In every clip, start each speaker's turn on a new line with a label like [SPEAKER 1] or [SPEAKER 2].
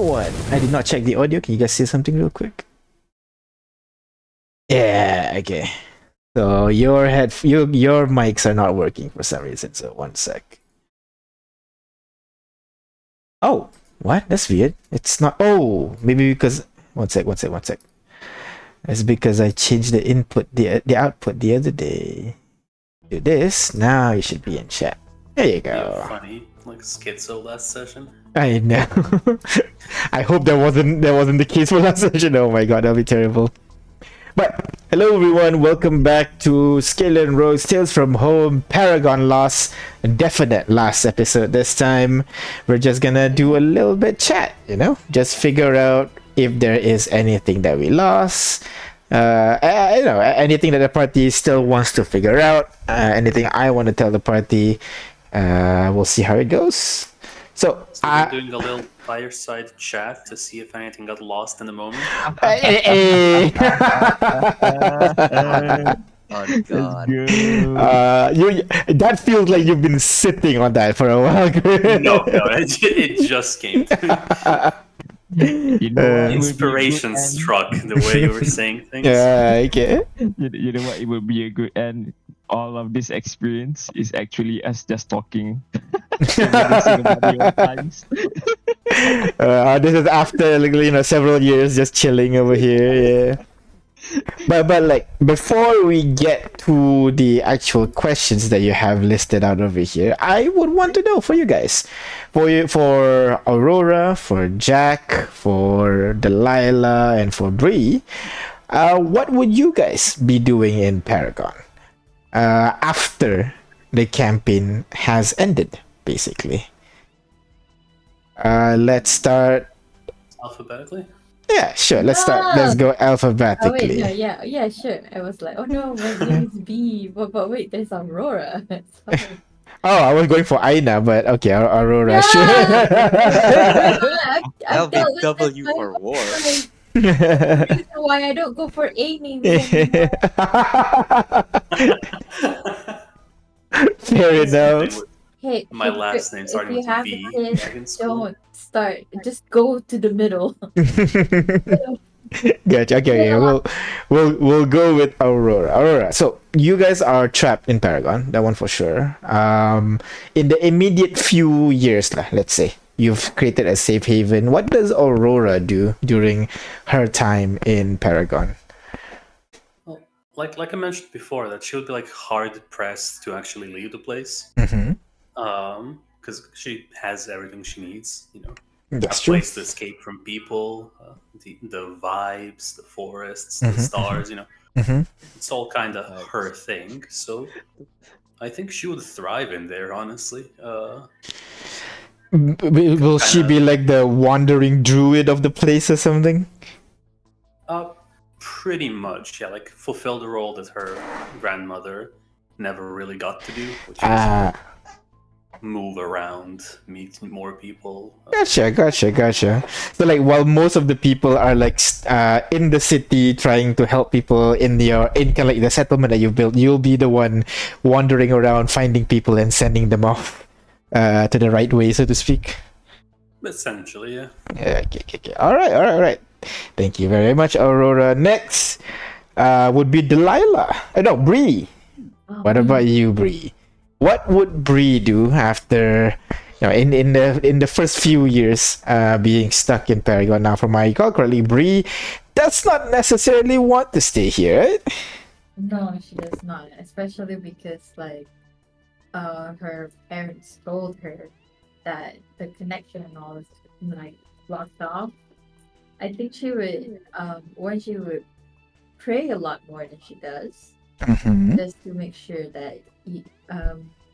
[SPEAKER 1] everyone. I did not check the audio. Can you guys say something real quick? Yeah, okay. So your mics are not working for some reason. So one sec. Oh, what? That's weird. It's not. Oh, maybe because one sec. It's because I changed the output the other day. Do this now. You should be in chat. There you go.
[SPEAKER 2] Yeah, funny, like schizo last session.
[SPEAKER 1] I know. I hope that wasn't the case for last session. Oh my god, that'll be terrible. But hello everyone, welcome back to Skyllian Rogue's Tales from Home, Paragon Lost, a definite last episode this time. We're just gonna do a little bit chat, just figure out if there is anything that we lost. Anything that the party still wants to figure out, anything I want to tell the party. We'll see how it goes. So
[SPEAKER 2] we're doing a little fireside chat to see if anything got lost in the moment.
[SPEAKER 3] Oh god.
[SPEAKER 1] That feels like you've been sitting on that for a while.
[SPEAKER 2] No, it just came to me. Inspiration struck the way you were saying things.
[SPEAKER 1] Yeah, okay.
[SPEAKER 3] You know what? It would be a good end. All of this experience is actually us just talking. This
[SPEAKER 1] is after several years just chilling over here. Yeah. But like before we get to the actual questions that you have listed out over here, I would want to know for you guys, for Aurora, for Jack, for Delilah, and for Bree, what would you guys be doing in Paragon after the campaign has ended, basically? Let's start
[SPEAKER 2] alphabetically.
[SPEAKER 1] Yeah, sure. Let's start. Let's go alphabetically.
[SPEAKER 4] Oh wait, no, yeah, sure. I was like, oh no, my name is B. But wait, there's Aurora.
[SPEAKER 1] Oh, I was going for Aina, but okay, Aurora.
[SPEAKER 4] Yeah!
[SPEAKER 1] Sure.
[SPEAKER 3] That'll be W for war.
[SPEAKER 4] Reason why I don't go for A names anymore.
[SPEAKER 1] Fair enough.
[SPEAKER 4] Hey,
[SPEAKER 2] my last name starting with B.
[SPEAKER 4] Don't start. Just go to the middle.
[SPEAKER 1] Gotcha. Okay, we'll go with Aurora. So you guys are trapped in Paragon. That one for sure. In the immediate few years, let's say you've created a safe haven. What does Aurora do during her time in Paragon?
[SPEAKER 2] Well, like I mentioned before, that she would be hard pressed to actually leave the place.
[SPEAKER 1] Mm-hmm.
[SPEAKER 2] Because she has everything she needs,
[SPEAKER 1] That's
[SPEAKER 2] a
[SPEAKER 1] true.
[SPEAKER 2] place to escape from people, the vibes, the forests, the stars,
[SPEAKER 1] Mm-hmm.
[SPEAKER 2] It's all kind of her thing. So I think she would thrive in there, honestly.
[SPEAKER 1] Will she be like the wandering druid of the place or something?
[SPEAKER 2] Pretty much, yeah. Fulfill the role that her grandmother never really got to do, which is move around, meet more people.
[SPEAKER 1] Gotcha. So while most of the people are in the city trying to help people in kind of the settlement that you've built, you'll be the one wandering around finding people and sending them off to the right way, so to speak.
[SPEAKER 2] Essentially, yeah.
[SPEAKER 1] Yeah. Okay. All right. Thank you very much, Aurora. Next would be Delilah. No, Bree. What about you, Bree? What would Bree do after, in the first few years being stuck in Paragon? Now, from my recall correctly, Bree does not necessarily want to stay here, right?
[SPEAKER 4] No, she does not. Especially because her parents told her that the connection and all is blocked off. I think she would she would pray a lot more than she does, just to make sure that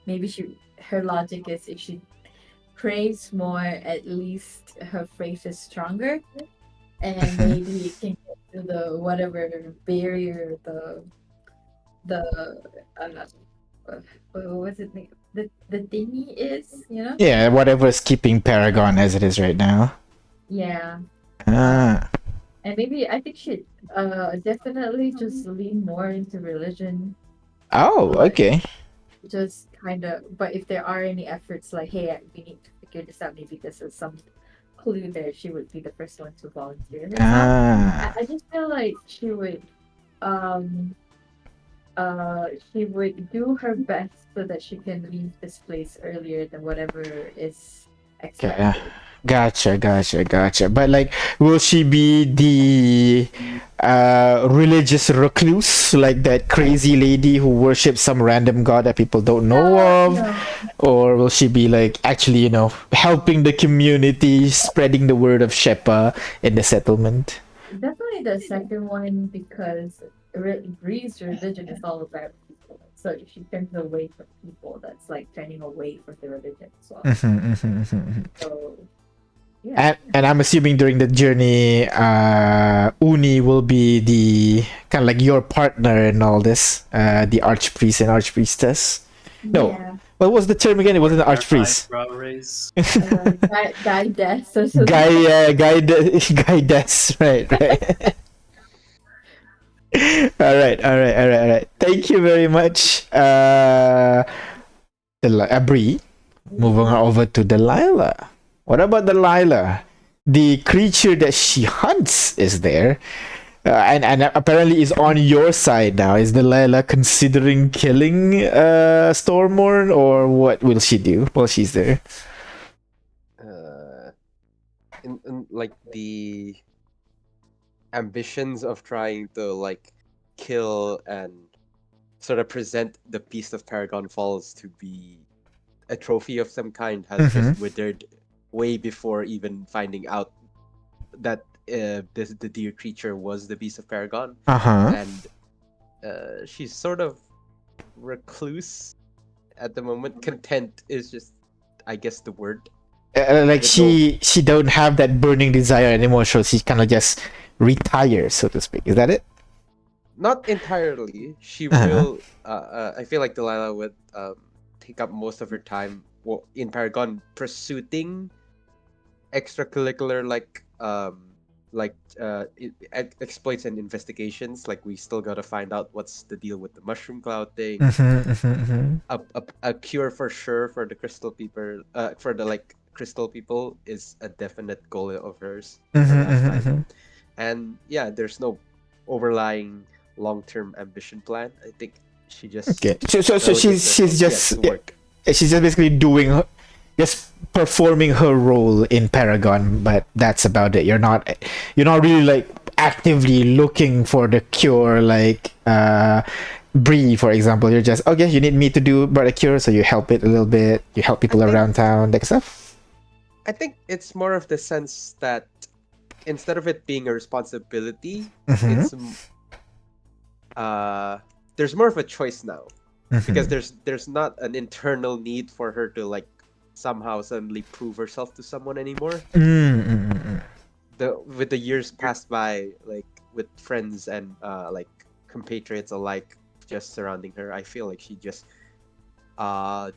[SPEAKER 4] maybe her logic is if she prays more, at least her faith is stronger, and maybe it can get to the whatever barrier what's it the thingy is,
[SPEAKER 1] Yeah, whatever's keeping Paragon as it is right now.
[SPEAKER 4] Yeah.
[SPEAKER 1] And
[SPEAKER 4] maybe I think she'd definitely just lean more into religion.
[SPEAKER 1] Oh, okay.
[SPEAKER 4] Just kind of, but if there are any efforts hey, we need to figure this out, maybe this is some clue there, she would be the first one to volunteer herself.
[SPEAKER 1] Ah.
[SPEAKER 4] I just feel like um she would do her best so that she can leave this place earlier than whatever is
[SPEAKER 1] Yeah.
[SPEAKER 4] expected.
[SPEAKER 1] Gotcha. But like, will she be the religious recluse, like that crazy lady who worships some random god that people don't know of?
[SPEAKER 4] No,
[SPEAKER 1] Or will she be like actually, helping the community, spreading the word of Shepa in the settlement?
[SPEAKER 4] definitely the second one because Bree's religion is all about people. So if she turns away from people, that's like turning away from the religion as well. So yeah.
[SPEAKER 1] And I'm assuming during the journey, Uni will be the kind of like your partner in all this, the archpriest and archpriestess. No,
[SPEAKER 4] Yeah.
[SPEAKER 1] what was the term again? It wasn't the archpriest.
[SPEAKER 2] Eyebrow raise.
[SPEAKER 4] Guy death or something.
[SPEAKER 1] Guy Des, right. All right. Thank you very much, Brie. Moving on over to Delilah. What about Delilah? The creature that she hunts is there, and apparently is on your side now. Is Delilah considering killing Stormborn, or what will she do while she's there?
[SPEAKER 5] In like the ambitions of trying to like kill and sort of present the Beast of Paragon Falls to be a trophy of some kind has just withered way before even finding out that the deer creature was the Beast of Paragon. And she's sort of recluse at the moment. Content is just, I guess, the word.
[SPEAKER 1] Like she don't have that burning desire anymore, so she kind of just retires, so to speak. Is that it?
[SPEAKER 5] Not entirely. She will. I feel like Delilah would take up most of her time in Paragon pursuing extracurricular exploits and investigations. Like, we still gotta find out what's the deal with the mushroom cloud thing. A cure for sure for the crystal people. For the crystal people is a definite goal of hers for that time. And yeah, there's no overlying long-term ambition plan. I think she just
[SPEAKER 1] So she's just basically doing just performing her role in Paragon, but that's about it. You're not really like actively looking for the cure, like Bree, for example. You're just, okay, you need me to do about a cure, so you help it a little bit, you help people around town, that stuff.
[SPEAKER 5] I think it's more of the sense that instead of it being a responsibility, it's there's more of a choice now. Because there's not an internal need for her to like somehow suddenly prove herself to someone anymore. With the years passed by, like with friends and like compatriots alike just surrounding her, I feel like she just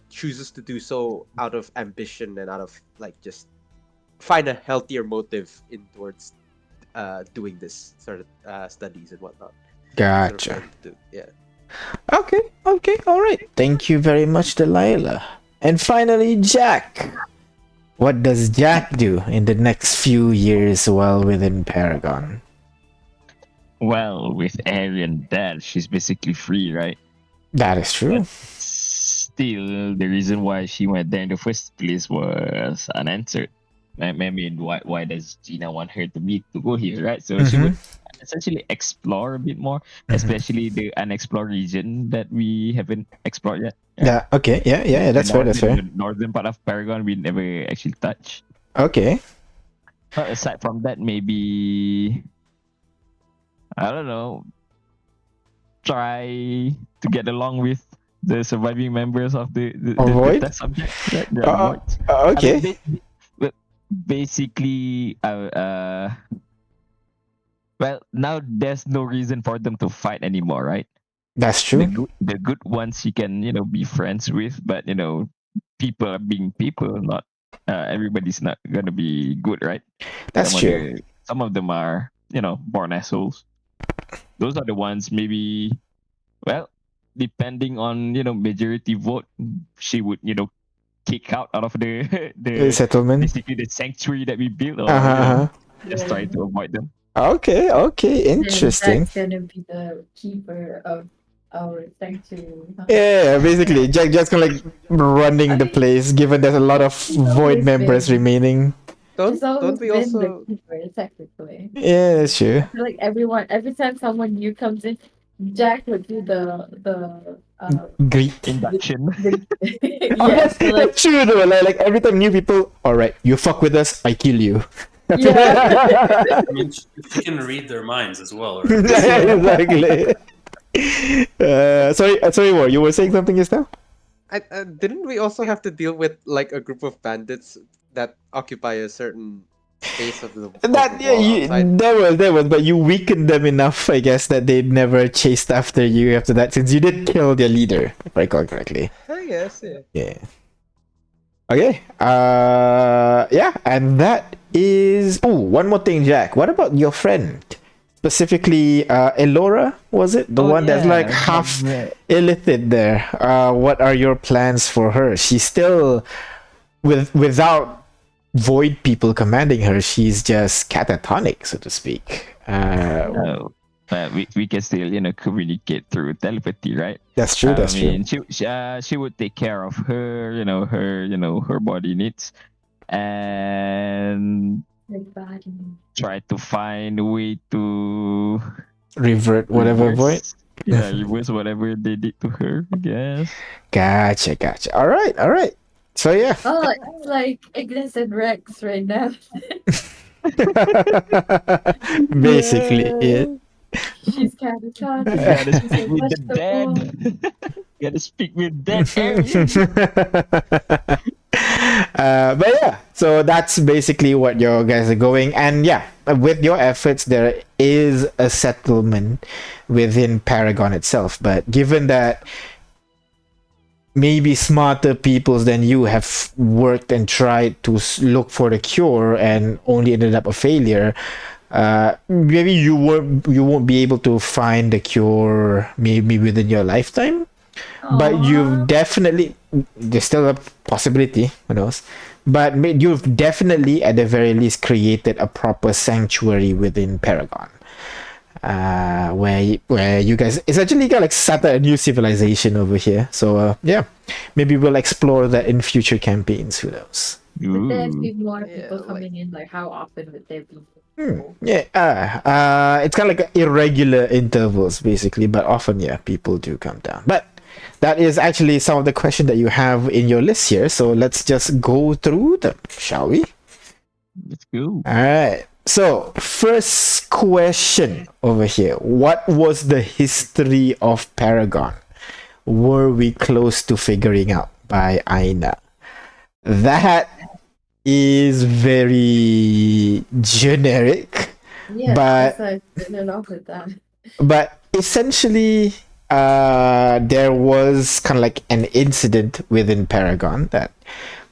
[SPEAKER 5] chooses to do so out of ambition and out of like just find a healthier motive in towards doing this sort of studies and whatnot.
[SPEAKER 1] Gotcha.
[SPEAKER 5] Yeah.
[SPEAKER 1] Okay, all right. Thank you very much, Delilah. And finally, Jack. What does Jack do in the next few years while within Paragon?
[SPEAKER 3] Well, with Arian dead, she's basically free, right?
[SPEAKER 1] That is true.
[SPEAKER 3] But still, the reason why she went there in the first place was unanswered. I mean, why does Gina want her to go here, right? So she would essentially explore a bit more, especially the unexplored region that we haven't explored yet.
[SPEAKER 1] Yeah. Okay. Yeah. That's fair.
[SPEAKER 3] The northern part of Paragon we never actually touched.
[SPEAKER 1] Okay.
[SPEAKER 3] But aside from that, maybe I don't know. Try to get along with the surviving members of the test subject.
[SPEAKER 1] Okay.
[SPEAKER 3] I mean, basically, well, now there's no reason for them to fight anymore, right?
[SPEAKER 1] That's true.
[SPEAKER 3] The good ones you can be friends with, but people are being people. Not everybody's not gonna be good, right?
[SPEAKER 1] That's true.
[SPEAKER 3] Some of them are born assholes. Those are the ones maybe. Well, depending on majority vote, she would kick out of the
[SPEAKER 1] Settlement.
[SPEAKER 3] basically the sanctuary that we built, or just try to avoid them.
[SPEAKER 1] Okay, interesting.
[SPEAKER 4] That's gonna be the keeper of our sanctuary. Huh?
[SPEAKER 1] Yeah, basically, Jack just kind of like running the place, given there's a lot of void members remaining.
[SPEAKER 4] It's
[SPEAKER 5] Don't
[SPEAKER 4] always
[SPEAKER 5] we
[SPEAKER 4] been
[SPEAKER 5] also?
[SPEAKER 4] the keeper, technically.
[SPEAKER 1] Yeah, that's true.
[SPEAKER 4] I feel like every time someone new comes in, Jack would do the
[SPEAKER 1] Great.
[SPEAKER 3] Induction.
[SPEAKER 1] Oh,
[SPEAKER 4] yes,
[SPEAKER 1] that's true though. Like every time new people, all right, you fuck with us, I kill you.
[SPEAKER 4] yeah.
[SPEAKER 2] I mean, she can read their minds as well, right?
[SPEAKER 1] Exactly. Sorry, War. You were saying something just now?
[SPEAKER 5] Didn't we also have to deal with like a group of bandits that occupy a certain space of the
[SPEAKER 1] That yeah,
[SPEAKER 5] wall outside?
[SPEAKER 1] there was, but you weakened them enough, I guess, that they never chased after you after that, since you did kill their leader, if I recall correctly.
[SPEAKER 5] I guess, yeah.
[SPEAKER 1] Yeah. Okay. Yeah, and that is. Oh, one more thing, Jack. What about your friend? Specifically, Elora, was it? The one that's like half illithid there. What are your plans for her? She's still without void people commanding her. She's just catatonic, so to speak.
[SPEAKER 3] But we can still communicate through telepathy, right?
[SPEAKER 1] That's true. That's true.
[SPEAKER 3] She would take care of her her body needs, and try to find a way to
[SPEAKER 1] Revert whatever void.
[SPEAKER 3] Yeah, reverse whatever they did to her, I guess.
[SPEAKER 1] Gotcha. All right. So yeah.
[SPEAKER 4] Oh, it's like Ignis and Rex right now.
[SPEAKER 1] Basically, yeah.
[SPEAKER 4] She's catatonic.
[SPEAKER 3] You gotta speak with the dead. You gotta speak with dead aliens.
[SPEAKER 1] But yeah, so that's basically what your guys are going, and yeah, with your efforts there is a settlement within Paragon itself, but given that maybe smarter peoples than you have worked and tried to look for the cure and only ended up a failure, maybe you won't be able to find the cure maybe within your lifetime. But you've definitely, there's still a possibility, who knows, but you've definitely at the very least created a proper sanctuary within Paragon, where you guys essentially got like started a new civilization over here. So yeah, maybe we'll explore that in future campaigns, who knows.
[SPEAKER 4] Would there be more people
[SPEAKER 5] Yeah,
[SPEAKER 4] coming in? Like, how often would there be?
[SPEAKER 1] Yeah, it's kind of like irregular intervals basically, but often, yeah, people do come down. But that is actually some of the questions that you have in your list here, so let's just go through them, shall we?
[SPEAKER 3] Let's go.
[SPEAKER 1] All right. So, first question over here. What was the history of Paragon? Were we close to figuring out by Aina? That is very generic,
[SPEAKER 4] Yeah,
[SPEAKER 1] but
[SPEAKER 4] I started off with that.
[SPEAKER 1] but essentially there was kind of like an incident within Paragon that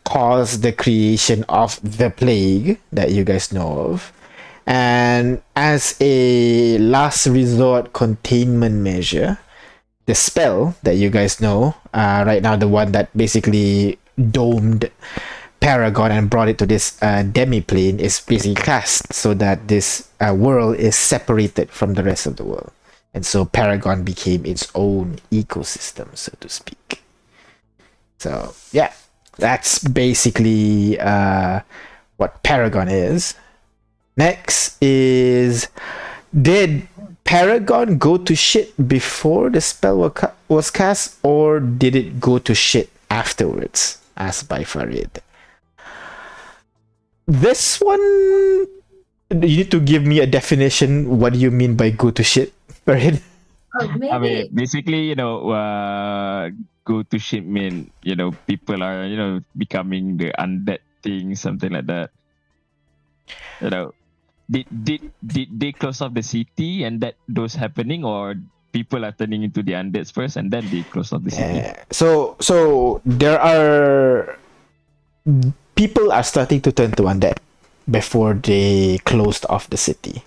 [SPEAKER 1] caused the creation of the plague that you guys know of, and as a last resort containment measure, the spell that you guys know right now, the one that basically domed Paragon and brought it to this demi-plane, is basically cast so that this world is separated from the rest of the world. And so Paragon became its own ecosystem, so to speak. So, yeah, that's basically what Paragon is. Next is, did Paragon go to shit before the spell was cast, or did it go to shit afterwards? Asked by Farid. This one, you need to give me a definition. What do you mean by go to shit, Farid?
[SPEAKER 4] Maybe.
[SPEAKER 3] I mean, basically, go to shit mean, people are, becoming the undead thing, something like that. Did they close off the city and that those happening, or people are turning into the undeads first and then they close off the city?
[SPEAKER 1] So there are people are starting to turn to undead before they closed off the city,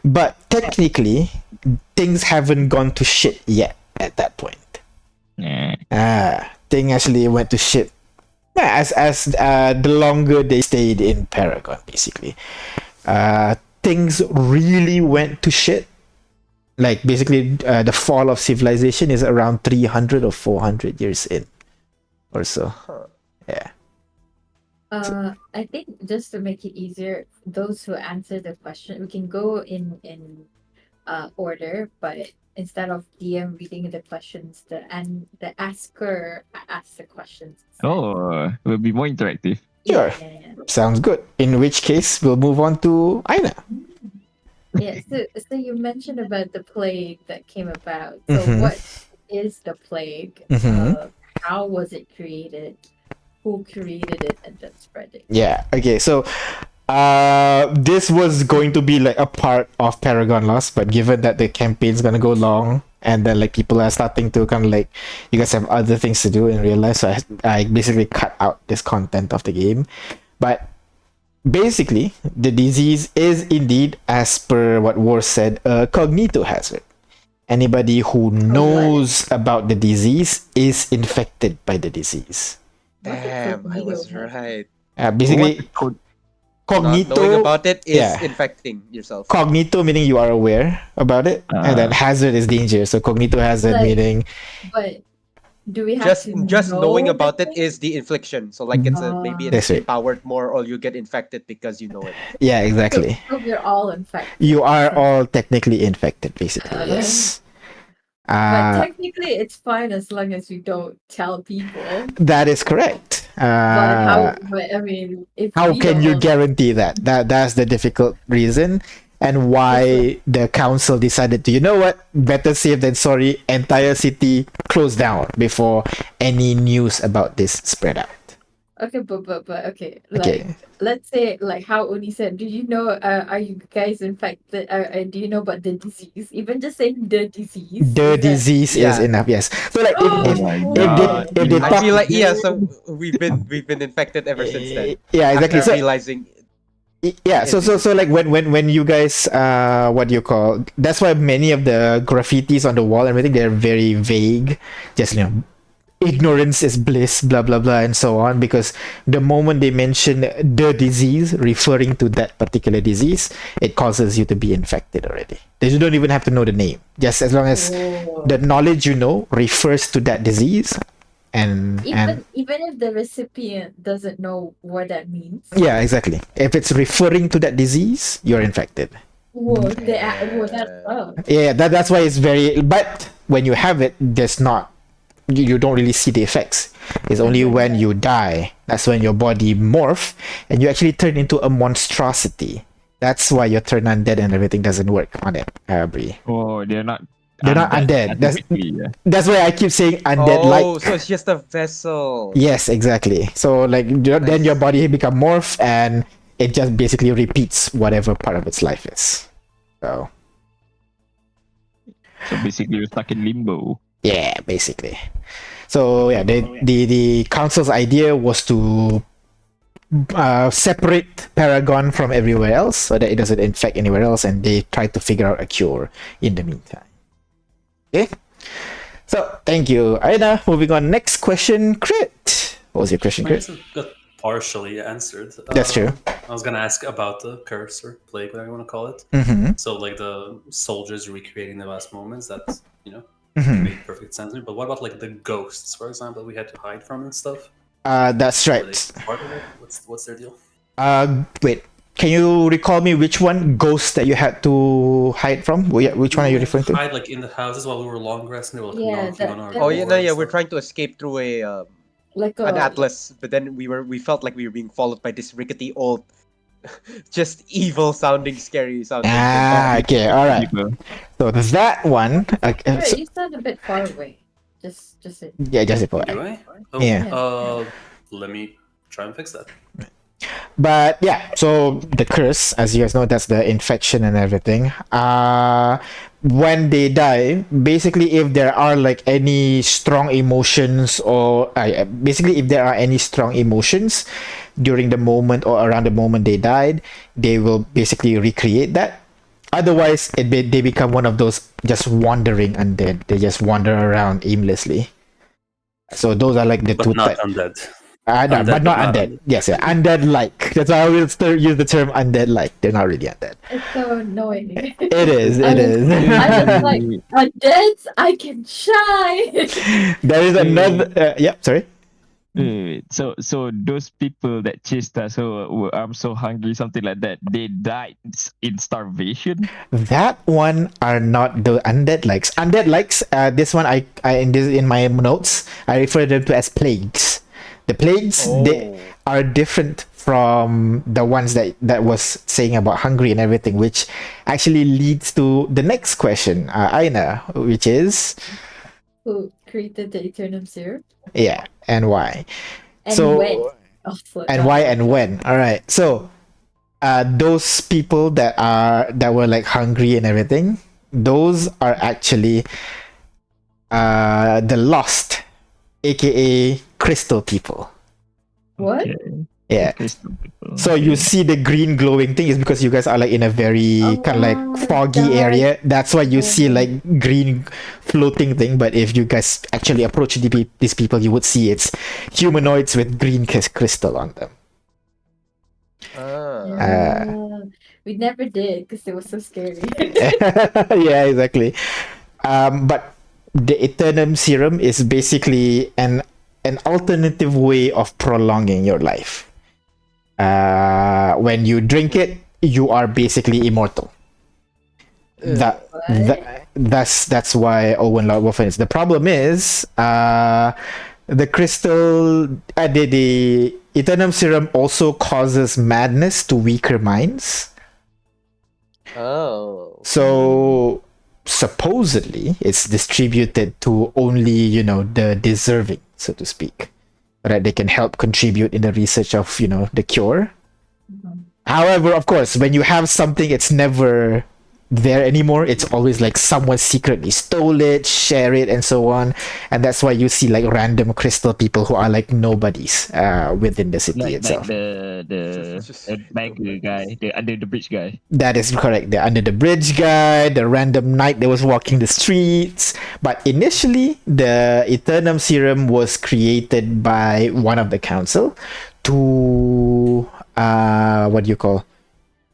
[SPEAKER 1] but technically things haven't gone to shit yet at that point.
[SPEAKER 3] Yeah.
[SPEAKER 1] Thing actually went to shit Yeah, as the longer they stayed in Paragon, basically, things really went to shit. Like basically, the fall of civilization is around 300 or 400 years in, or so.
[SPEAKER 5] Huh.
[SPEAKER 1] Yeah.
[SPEAKER 4] I think just to make it easier, those who answer the question, we can go in order, but instead of DM reading the questions, the asker asks the questions. instead.
[SPEAKER 3] Oh, it will be more interactive.
[SPEAKER 1] Sure.
[SPEAKER 4] Yeah.
[SPEAKER 1] Sounds good. In which case, we'll move on to Aina.
[SPEAKER 4] Yeah. So you mentioned about the plague that came about. So
[SPEAKER 1] Mhm.
[SPEAKER 4] what is the plague?
[SPEAKER 1] Mhm.
[SPEAKER 4] How was it created? Who created it and then spread it?
[SPEAKER 1] Yeah. Okay. So, this was going to be like a part of Paragon Lost, but given that the campaign's gonna go long and then like people are starting to kind of like, you guys have other things to do in real life, so I basically cut out this content of the game. But basically, the disease is indeed, as per what War said, a cognito hazard. Anybody who knows about the disease is infected by the disease.
[SPEAKER 4] What's a
[SPEAKER 5] Damn, I was
[SPEAKER 4] cognito hazard?
[SPEAKER 5] right.
[SPEAKER 1] Basically,
[SPEAKER 5] Not knowing
[SPEAKER 1] cognito,
[SPEAKER 5] about it is
[SPEAKER 1] yeah.
[SPEAKER 5] infecting yourself.
[SPEAKER 1] Cognito meaning you are aware about it, and then hazard is danger. So cognito hazard
[SPEAKER 4] Like,
[SPEAKER 1] meaning
[SPEAKER 4] But do we have
[SPEAKER 5] Just
[SPEAKER 4] to
[SPEAKER 5] knowing
[SPEAKER 4] know
[SPEAKER 5] about
[SPEAKER 4] the
[SPEAKER 5] it is the infliction. So like maybe
[SPEAKER 1] That's
[SPEAKER 5] it's
[SPEAKER 1] right.
[SPEAKER 5] empowered more, or you get infected because you know it.
[SPEAKER 1] yeah, exactly.
[SPEAKER 4] So we're all infected.
[SPEAKER 1] You are all technically infected, basically.
[SPEAKER 4] Okay.
[SPEAKER 1] Yes.
[SPEAKER 4] But technically, it's fine as long as you don't tell people.
[SPEAKER 1] That is correct.
[SPEAKER 4] But how? But I mean, if
[SPEAKER 1] How
[SPEAKER 4] we
[SPEAKER 1] can you
[SPEAKER 4] all-
[SPEAKER 1] guarantee that? That's the difficult reason, and why the council decided to, you know what, better safe than sorry. Entire city closed down before any news about this spread out.
[SPEAKER 4] Okay, but okay,
[SPEAKER 1] Okay.
[SPEAKER 4] like let's say like how Oni said, do you know? Are you guys infected? Do you know about the disease? Even just saying the disease.
[SPEAKER 1] The
[SPEAKER 4] is that-
[SPEAKER 1] disease is
[SPEAKER 5] Yeah.
[SPEAKER 1] enough. Yes. So like
[SPEAKER 3] Oh
[SPEAKER 1] if
[SPEAKER 3] my
[SPEAKER 1] if
[SPEAKER 3] God.
[SPEAKER 1] they if they
[SPEAKER 5] I
[SPEAKER 1] talk,
[SPEAKER 5] feel like so we've been infected ever since then.
[SPEAKER 1] yeah, exactly.
[SPEAKER 5] After
[SPEAKER 1] So
[SPEAKER 5] realizing
[SPEAKER 1] yeah, so
[SPEAKER 5] It-
[SPEAKER 1] so like when you guys what do you call, that's why many of the graffitis on the wall and everything, they're very vague, just ignorance is bliss, blah blah blah, and so on, because the moment they mention the disease referring to that particular disease, it causes you to be infected already. You don't even have to know the name, just as long as
[SPEAKER 4] Oh.
[SPEAKER 1] the knowledge you know refers to that disease, and
[SPEAKER 4] Even if the recipient doesn't know what that means.
[SPEAKER 1] yeah, exactly, if it's referring to that disease, you're infected.
[SPEAKER 4] Whoa, that's
[SPEAKER 1] Yeah, that's why it's very, but when you have it, there's not, you don't really see the effects. It's only when you die, that's when your body morph and you actually turn into a monstrosity. That's why your turn undead and everything doesn't work on it, Brie.
[SPEAKER 3] Oh, they're not.
[SPEAKER 1] They're not undead.
[SPEAKER 3] Typically, yeah.
[SPEAKER 1] That's why I keep saying undead like.
[SPEAKER 5] so it's just a vessel.
[SPEAKER 1] Yes, exactly. So like then your body become morph and it just basically repeats whatever part of its life is. So
[SPEAKER 3] basically, you're stuck in limbo.
[SPEAKER 1] yeah, basically. So yeah, the council's idea was to separate Paragon from everywhere else so that it doesn't infect anywhere else, and they tried to figure out a cure in the meantime. Okay, so thank you, Aida. Moving on, next question, Crit. What was your question,
[SPEAKER 2] I
[SPEAKER 1] Crit?
[SPEAKER 2] guess it got partially answered.
[SPEAKER 1] That's true.
[SPEAKER 2] I was gonna ask about the curse or plague, whatever you want to call it.
[SPEAKER 1] Mm-hmm.
[SPEAKER 2] So like the soldiers recreating the last moments, that
[SPEAKER 1] Mm-hmm.
[SPEAKER 2] made perfect sense to me. But what about like the ghosts, for example, that we had to hide from and stuff?
[SPEAKER 1] That's
[SPEAKER 2] Were
[SPEAKER 1] right.
[SPEAKER 2] they part of it? What's their deal?
[SPEAKER 1] Wait. Can you recall me which one ghost that you had to hide from? Which one are you referring to?
[SPEAKER 2] Hide like in the houses while we were long resting. They were like
[SPEAKER 4] Yeah,
[SPEAKER 2] knocking on our
[SPEAKER 4] that-
[SPEAKER 5] Oh
[SPEAKER 2] door
[SPEAKER 5] yeah,
[SPEAKER 2] and
[SPEAKER 5] no, yeah.
[SPEAKER 2] stuff.
[SPEAKER 5] We're trying to escape through
[SPEAKER 4] like
[SPEAKER 5] an atlas, but then we felt like we were being followed by this rickety old, just evil sounding, scary sounding.
[SPEAKER 1] Okay, all right.
[SPEAKER 3] People.
[SPEAKER 1] So that one.
[SPEAKER 4] Wait, you sound a bit far away. Just it.
[SPEAKER 1] Yeah, just a
[SPEAKER 2] Do I? Oh,
[SPEAKER 1] Yeah.
[SPEAKER 2] Let me try and fix that.
[SPEAKER 1] But yeah, so the curse, as you guys know, that's the infection and everything. When they die, basically, if there are like any strong emotions, or basically, if there are any strong emotions during the moment or around the moment they died, they will basically recreate that. Otherwise, they become one of those just wandering undead. They just wander around aimlessly. So those are like the two
[SPEAKER 2] But not
[SPEAKER 1] types.
[SPEAKER 2] undead.
[SPEAKER 1] No,
[SPEAKER 2] Undead,
[SPEAKER 1] but not
[SPEAKER 2] but not
[SPEAKER 1] undead. Yes, yeah, undead-like. That's why I will still use the term undead-like. They're not really undead.
[SPEAKER 4] It's so annoying.
[SPEAKER 1] It is.
[SPEAKER 4] I
[SPEAKER 1] It
[SPEAKER 4] was-
[SPEAKER 1] is.
[SPEAKER 4] I was like, undead, I can shine.
[SPEAKER 1] There is another. Yep. Sorry.
[SPEAKER 3] So those people that chased us, I'm so hungry, something like that, they died in starvation.
[SPEAKER 1] That one are not the undead likes. Undead likes. This one in my notes I refer them to as plagues. The plagues they are different from the ones that was saying about hungry and everything, which actually leads to the next question, Aina, which is
[SPEAKER 4] Who created the Eternum Syrup?
[SPEAKER 1] yeah, and why?
[SPEAKER 4] And
[SPEAKER 1] So-
[SPEAKER 4] when? Also,
[SPEAKER 1] And why and when? All right. So, those people that were like hungry and everything, those are actually the lost, aka crystal people.
[SPEAKER 4] What?
[SPEAKER 3] Okay.
[SPEAKER 1] Yeah.
[SPEAKER 3] Crystal people.
[SPEAKER 1] So you see the green glowing thing is because you guys are like in a very kind of like foggy
[SPEAKER 4] dark.
[SPEAKER 1] area. That's why you see like green floating thing. But if you guys actually approach these people, you would see it's humanoids with green crystal on them.
[SPEAKER 4] We never did because it was so scary.
[SPEAKER 1] Yeah, exactly. But the Eternum serum is basically an alternative way of prolonging your life. When you drink it, you are basically immortal. That's why Owen Lord Wolfen is. The problem is the crystal the Eternum serum also causes madness to weaker minds.
[SPEAKER 5] Oh.
[SPEAKER 1] So supposedly it's distributed to only, the deserving, so to speak. Right? They can help contribute in the research of, the cure. However, of course, when you have something, it's never there anymore. It's always like someone secretly stole it, share it, and so on. And that's why you see like random crystal people who are like nobodies within the city
[SPEAKER 3] Like
[SPEAKER 1] itself.
[SPEAKER 3] the banker guy, the under the bridge guy.
[SPEAKER 1] That is correct. The under the bridge guy, the random knight that was walking the streets. But initially, the Eternum serum was created by one of the council to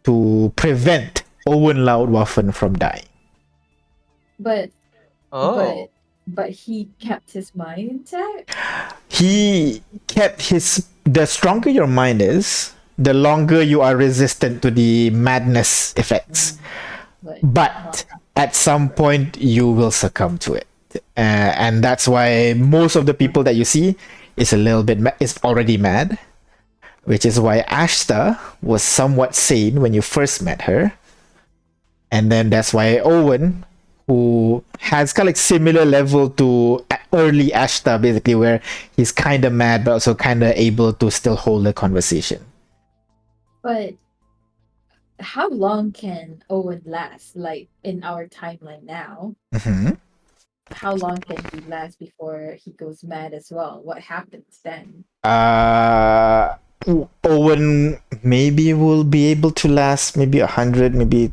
[SPEAKER 1] to prevent Owen Loudwaffen from dying.
[SPEAKER 4] but
[SPEAKER 5] Oh.
[SPEAKER 4] but he kept his mind intact.
[SPEAKER 1] He kept the stronger your mind is, the longer you are resistant to the madness effects. But at some point, you will succumb to it. And that's why most of the people that you see is a little bit is already mad, which is why Ashta was somewhat sane when you first met her. And then that's why Owen, who has kind of like similar level to early Ashta, basically, where he's kind of mad, but also kind of able to still hold a conversation.
[SPEAKER 4] But how long can Owen last? Like in our timeline now,
[SPEAKER 1] Mm-hmm.
[SPEAKER 4] how long can he last before he goes mad as well? What happens then?
[SPEAKER 1] Owen maybe will be able to last maybe 100, maybe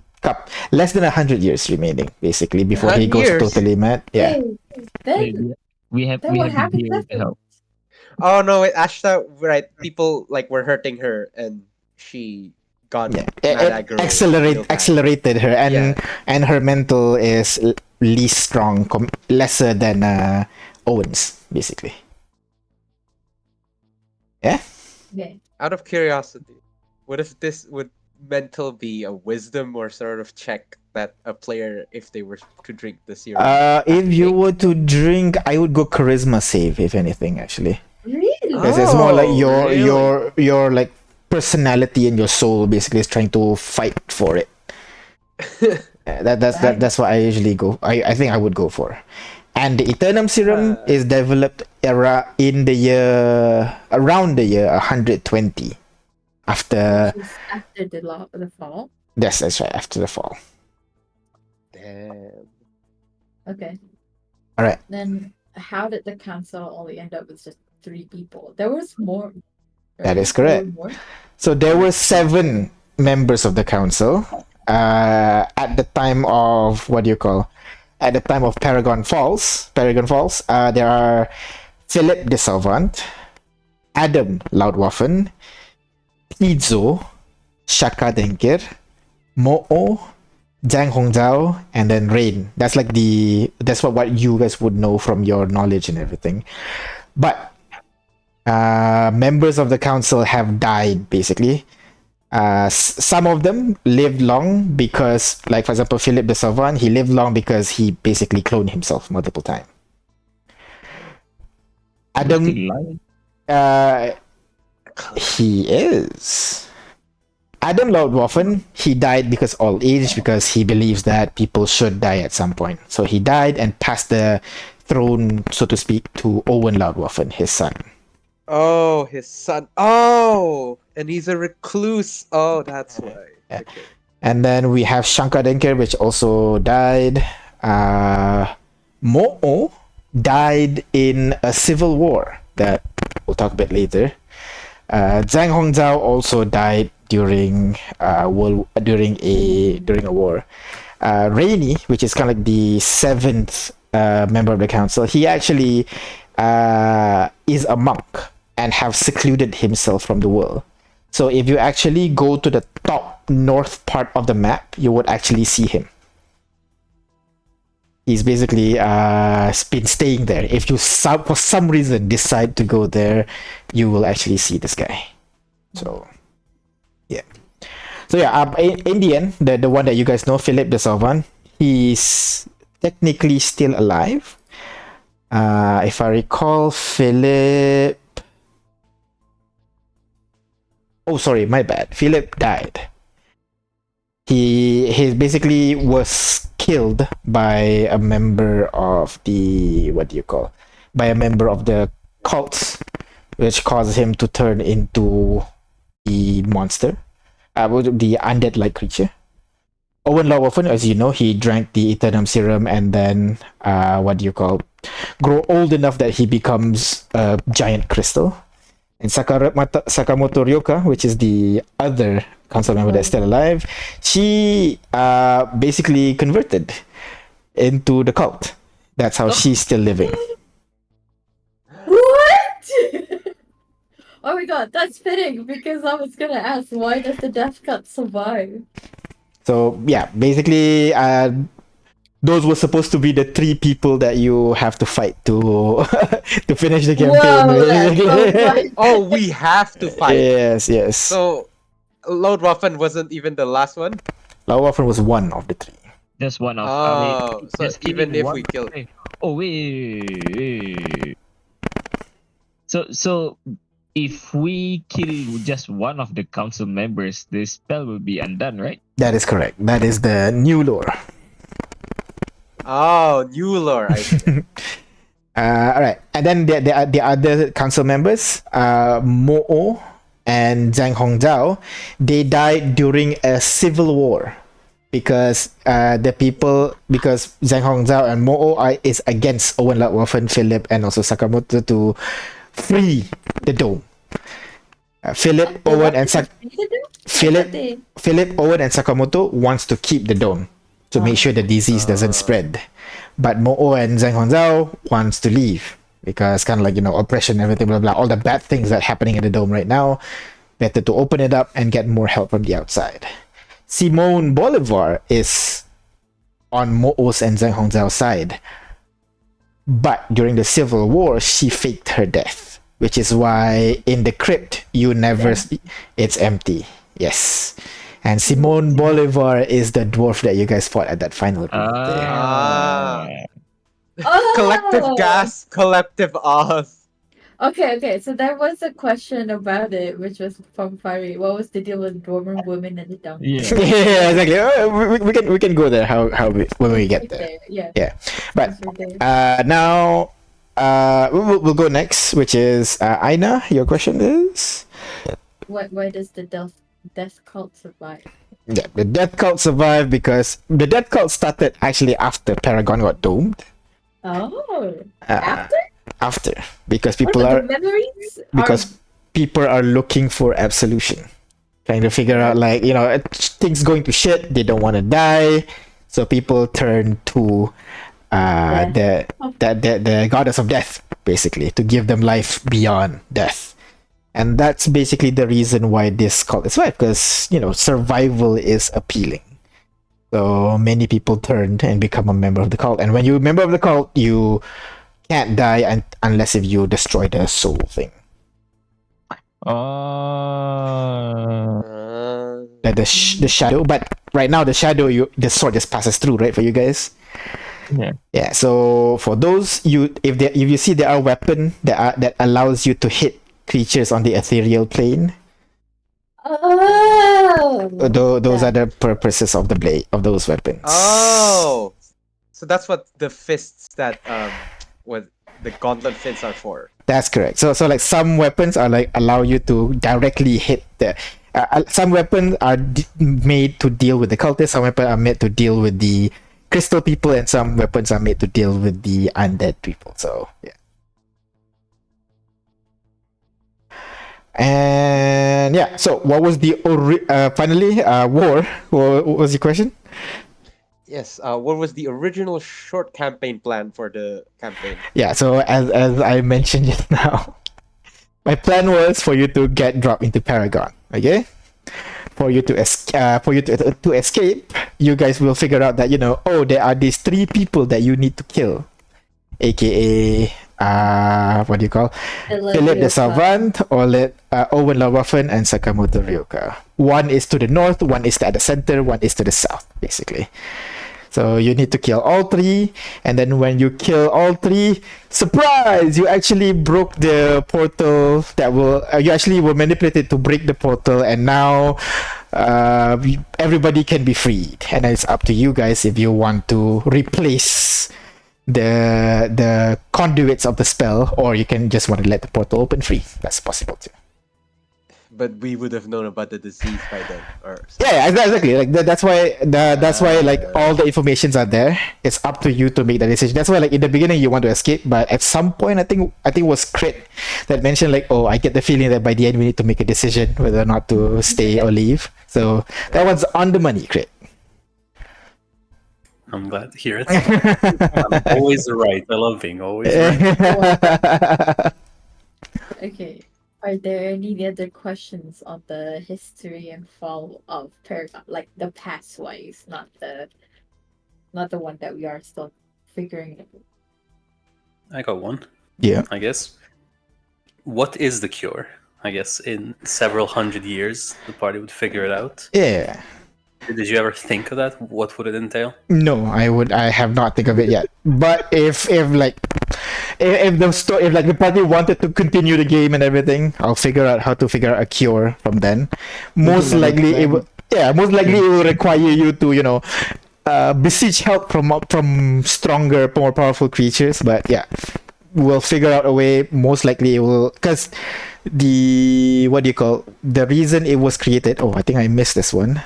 [SPEAKER 1] less than 100 years remaining, basically, before he
[SPEAKER 5] 100
[SPEAKER 1] goes
[SPEAKER 5] years?
[SPEAKER 1] totally mad. Yeah.
[SPEAKER 4] Hey, then
[SPEAKER 3] We have
[SPEAKER 4] Then what happens
[SPEAKER 3] here to
[SPEAKER 4] after?
[SPEAKER 3] help.
[SPEAKER 5] Oh no, wait, Ashta, right? People like were hurting her, and she got
[SPEAKER 1] Yeah,
[SPEAKER 5] mad
[SPEAKER 1] it
[SPEAKER 5] aggro real time.
[SPEAKER 1] accelerated her, and
[SPEAKER 5] Yeah.
[SPEAKER 1] and her mental is least strong, lesser than Owen's, basically. Yeah.
[SPEAKER 4] okay.
[SPEAKER 5] Out of curiosity, would mental be a wisdom or sort of check that a player, if they were to drink the serum?
[SPEAKER 1] If
[SPEAKER 5] have to
[SPEAKER 1] you
[SPEAKER 5] make?
[SPEAKER 1] were to drink, I would go charisma save, if anything, actually,
[SPEAKER 4] Really?
[SPEAKER 1] because it's more like
[SPEAKER 5] Oh, really?
[SPEAKER 1] your like personality and your soul basically is trying to fight for it. That's what I usually go. I think I would go for. And the Eternum serum is developed around the year 120 after.
[SPEAKER 4] Which is after the fall.
[SPEAKER 1] Yes, that's right, after the fall.
[SPEAKER 5] Damn.
[SPEAKER 4] Okay.
[SPEAKER 1] All right.
[SPEAKER 4] Then how did the council only end up with just 3 people? There was more.
[SPEAKER 1] That is
[SPEAKER 4] There
[SPEAKER 1] correct.
[SPEAKER 4] were more?
[SPEAKER 1] So there were 7 members of the council at the time of at the time of Paragon Falls. There are Philip de Salvant, Adam Lautwaffen, Pizzo, Shaka Denker, Mo'o, Zhang Hongzhao, and then Rain. That's like that's what you guys would know from your knowledge and everything. But members of the council have died basically. Some of them lived long because, like for example, Philip de Sauvan, he lived long because he basically cloned himself multiple times. Adam, he is. Adam Lautwaffen, he died because old age, because he believes that people should die at some point. So he died and passed the throne, so to speak, to Owen Lautwaffen, his son.
[SPEAKER 5] Oh, his son. Oh, and he's a recluse. Oh, that's why.
[SPEAKER 1] Yeah.
[SPEAKER 5] Okay.
[SPEAKER 1] And then we have Shankar Denker, which also died. Mo'o died in a civil war that we'll talk a bit later. Zhang Hongzhao also died during a war. Rainy, which is kind of like the seventh member of the council, he actually is a monk and have secluded himself from the world. So if you actually go to the top north part of the map, you would actually see him. He's basically been staying there. If you for some reason decide to go there, you will actually see this guy. So yeah. So yeah, in the end, the one that you guys know, Philip de Sauvan, he's technically still alive. If I recall, Philip... Oh, sorry, my bad. Philip died. He basically was killed by a member of the... What do you call? By a member of the cults, which caused him to turn into the monster. The undead-like creature. Owen Lautwaffen, as you know, he drank the Eternum Serum and then, grow old enough that he becomes a giant crystal. And Sakamoto Ryoka, which is the other council member that's still alive, she basically converted into the cult. That's how she's still living.
[SPEAKER 4] What? Oh my god, that's fitting because I was gonna ask, why does the death cut survive?
[SPEAKER 1] So yeah, basically, those were supposed to be the three people that you have to fight to to finish the campaign.
[SPEAKER 5] Oh, we have to fight.
[SPEAKER 1] Yes.
[SPEAKER 5] So, Lautwaffen wasn't even the last one?
[SPEAKER 1] Lautwaffen was one of the three.
[SPEAKER 3] Just one of.
[SPEAKER 5] Oh, so
[SPEAKER 3] just
[SPEAKER 5] even
[SPEAKER 3] killing
[SPEAKER 5] if
[SPEAKER 3] one-
[SPEAKER 5] we kill...
[SPEAKER 3] Oh wait. So if we kill just one of the council members, the spell will be undone, right?
[SPEAKER 1] That is correct. That is the new lore.
[SPEAKER 5] Oh, new lore. I see.
[SPEAKER 1] All right, and then the other council members, Mo'o and Zhang Hongzhao, they died during a civil war because because Zhang Hongzhao and Mo'o is against Owen Lautwaffen, Philip, and also Sakamoto to free the dome. Philip, Owen, and Philip, Owen, and Sakamoto wants to keep the dome to make sure the disease doesn't spread. But Mo'o and Zhang Hongzhao wants to leave because kind of like, oppression and everything, blah, blah, all the bad things that are happening in the dome right now. Better to open it up and get more help from the outside. Simone Bolivar is on Mo'o's and Zhang Hongzhao's side. But during the Civil War, she faked her death, which is why in the crypt, you never see it's empty. Yes. And Simone Bolivar is the dwarf that you guys fought at that final group there.
[SPEAKER 4] Oh!
[SPEAKER 5] Collective gas, collective oz.
[SPEAKER 4] Okay, so there was a question about it, which was from Fari. What was the deal with Dormer women and the dump?
[SPEAKER 3] Yeah.
[SPEAKER 1] Yeah, exactly. We can go there when we get there.
[SPEAKER 4] Yeah.
[SPEAKER 1] But
[SPEAKER 4] Once we're there.
[SPEAKER 1] now we'll go next, which is Aina. Your question is?
[SPEAKER 4] Why does the death cult survive?
[SPEAKER 1] Yeah, the death cult survived because the death cult started actually after Paragon got domed.
[SPEAKER 4] Oh,
[SPEAKER 1] Uh, after because
[SPEAKER 4] What
[SPEAKER 1] people
[SPEAKER 4] about
[SPEAKER 1] are
[SPEAKER 4] the memories?
[SPEAKER 1] because people are looking for absolution, trying to figure out things going to shit. They don't want to die, so people turn to the goddess of death basically to give them life beyond death. And that's basically the reason why this cult is survived, because survival is appealing. So many people turned and become a member of the cult. And when you're a member of the cult, you can't die unless if you destroy the soul thing. Like the shadow, but right now the shadow, the sword just passes through, right, for you guys. Yeah. So for those, if you see there are weapon that allows you to hit creatures on the ethereal plane. Those are the purposes of the blade of those weapons.
[SPEAKER 5] Oh, so that's what the fists that what the gauntlet fists are for.
[SPEAKER 1] That's correct. So like some weapons are like allow you to directly hit the. Some weapons are made to deal with the cultists. Some weapons are made to deal with the crystal people, and some weapons are made to deal with the undead people. So yeah. And yeah, so what was the finally war? What was your question?
[SPEAKER 5] Yes. What was the original short campaign plan for the campaign?
[SPEAKER 1] Yeah. So as I mentioned just now, my plan was for you to get dropped into Paragon. Okay. For you to escape, you guys will figure out that there are these 3 people that you need to kill, aka what do you call Philip the Savant, Owen Lawaffen, and Sakamoto Ryoka. One is to the north, one is at the center, one is to the south, basically. So you need to kill all 3, and then when you kill all 3, surprise! You actually broke the portal you actually were manipulated to break the portal, and now everybody can be freed. And it's up to you guys if you want to replace the conduits of the spell, or you can just want to let the portal open free. That's possible too.
[SPEAKER 5] But we would have known about the disease by then, or
[SPEAKER 1] yeah, exactly. Like that's why like all the informations are there. It's up to you to make the decision. That's why like in the beginning you want to escape, but at some point I think it was Crit that mentioned like, I get the feeling that by the end we need to make a decision whether or not to stay or leave. So that one's on the money, Crit.
[SPEAKER 2] I'm glad to hear it. I'm always right. I love being always right.
[SPEAKER 4] Okay. Are there any other questions on the history and fall of Paragon, like the past wise, not the one that we are still figuring out?
[SPEAKER 2] I got one.
[SPEAKER 1] Yeah.
[SPEAKER 2] I guess. What is the cure? I guess in several hundred years, the party would figure it out.
[SPEAKER 1] Yeah.
[SPEAKER 2] Did you ever think of that? What would it entail?
[SPEAKER 1] No, I have not think of it yet. But if the party wanted to continue the game and everything, I'll figure out how to figure out a cure from then. Most likely it will require you to beseech help from stronger, more powerful creatures. But yeah, we'll figure out a way. Most likely it will, because the reason it was created. Oh, I think I missed this one.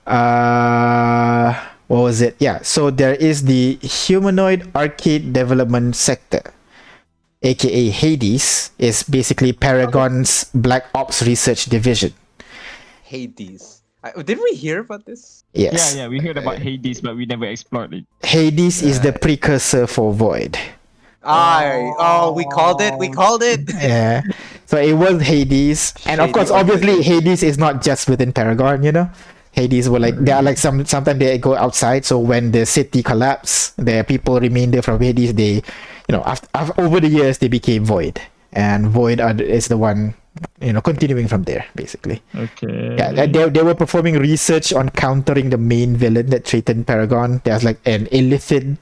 [SPEAKER 1] What was it? Yeah, so there is the Humanoid Arcade Development Sector, aka Hades, is basically Paragon's Black Ops Research Division.
[SPEAKER 5] Hades. Did we hear about this?
[SPEAKER 1] Yes.
[SPEAKER 3] Yeah, we heard about Hades, but we never explored it.
[SPEAKER 1] Hades is the precursor for Void.
[SPEAKER 5] We called it. We called it.
[SPEAKER 1] Yeah. So it was Hades, and of course, obviously, Hades is not just within Paragon. Hades were like, they are like sometimes they go outside. So when the city collapsed, the people remain there from Hades. They, after over the years, they became Void, and Void is the one, continuing from there, basically.
[SPEAKER 3] Okay.
[SPEAKER 1] Yeah, they were performing research on countering the main villain that threatened Paragon. There's like an illithid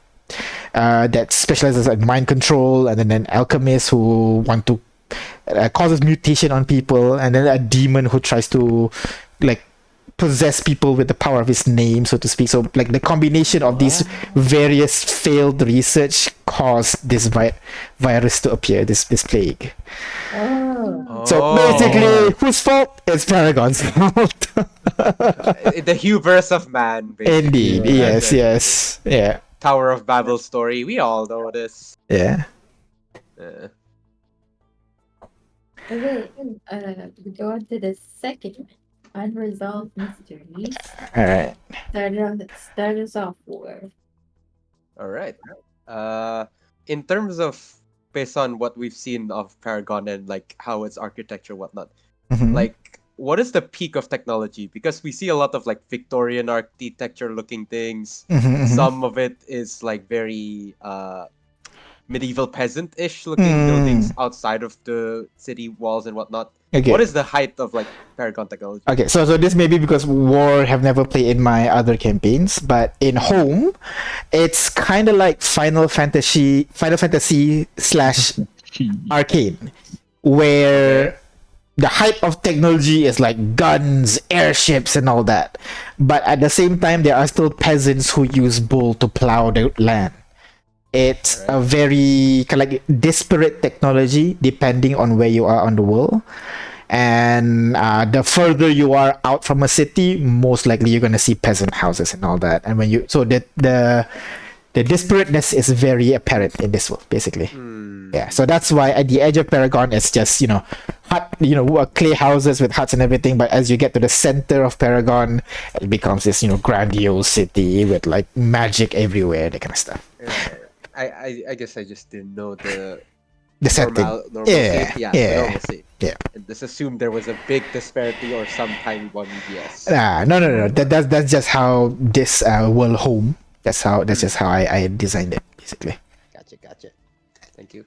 [SPEAKER 1] that specializes in mind control, and then an alchemist who want to causes mutation on people, and then a demon who tries to like possess people with the power of his name, so to speak. So like the combination of these various failed research caused this virus to appear, this plague. So basically, whose fault? It's Paragon's fault.
[SPEAKER 5] The hubris of man, basically.
[SPEAKER 1] Indeed, yes, yeah.
[SPEAKER 5] Tower of Babel story. We all know this.
[SPEAKER 1] Yeah.
[SPEAKER 4] Okay, we go on to the second one. Unresolved mysteries.
[SPEAKER 1] Alright.
[SPEAKER 4] Start us off, War.
[SPEAKER 5] Alright. In terms of based on what we've seen of Paragon and like how its architecture, whatnot.
[SPEAKER 1] Mhm.
[SPEAKER 5] Like, what is the peak of technology? Because we see a lot of like Victorian architecture looking things.
[SPEAKER 1] Mhm, mhm.
[SPEAKER 5] Some of it is like very medieval peasant-ish looking buildings outside of the city walls and whatnot.
[SPEAKER 1] Okay.
[SPEAKER 5] What is the height of like Paragon technology?
[SPEAKER 1] Okay, so this may be because War have never played in my other campaigns, but in Home, it's kind of like Final Fantasy slash Arcane, where the height of technology is like guns, airships, and all that. But at the same time, there are still peasants who use bull to plow the land. It's a very kind of like disparate technology depending on where you are on the world. And the further you are out from a city, most likely you're gonna see peasant houses and all that. And when you the disparateness is very apparent in this world, basically. Yeah, so that's why at the edge of Paragon it's just clay houses with huts and everything. But as you get to the center of Paragon, it becomes this grandiose city with like magic everywhere, that kind of stuff.
[SPEAKER 5] I guess I just didn't know the
[SPEAKER 1] setting.
[SPEAKER 5] normal
[SPEAKER 1] Yeah,
[SPEAKER 5] state.
[SPEAKER 1] yeah.
[SPEAKER 5] Normalcy.
[SPEAKER 1] Yeah.
[SPEAKER 5] And just assume there was a big disparity or some tiny one. Yes.
[SPEAKER 1] No. That's just how this world home. That's just how I designed it, basically.
[SPEAKER 5] Gotcha. Thank you.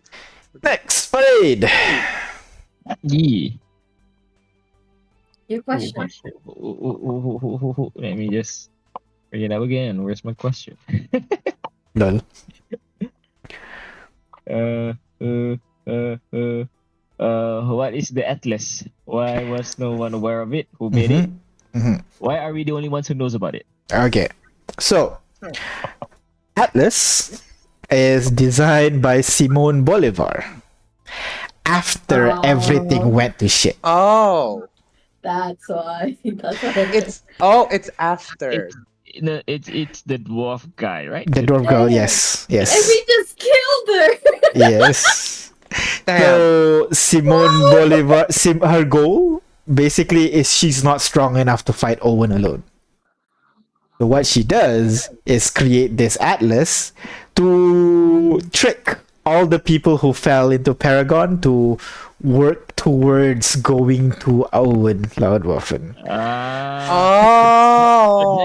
[SPEAKER 1] Next, Parade.
[SPEAKER 3] Yeah.
[SPEAKER 4] Your question.
[SPEAKER 3] Let me just bring it up again. Where's my question?
[SPEAKER 1] Lol.
[SPEAKER 3] What is the Atlas? Why was no one aware of it? Who made it? Why are we the only ones who knows about it?
[SPEAKER 1] Okay, so Atlas is designed by Simon Bolivar after everything went to shit.
[SPEAKER 5] Oh,
[SPEAKER 4] That's why.
[SPEAKER 5] it's after.
[SPEAKER 3] It's the dwarf guy, right?
[SPEAKER 1] The dwarf girl, yes.
[SPEAKER 4] And we just killed her.
[SPEAKER 1] Yes.
[SPEAKER 5] Damn.
[SPEAKER 1] So Simone Bolivar, her goal basically is she's not strong enough to fight Owen alone. So what she does is create this atlas to trick all the people who fell into Paragon to work towards going to Owen Loudwaffen.
[SPEAKER 3] That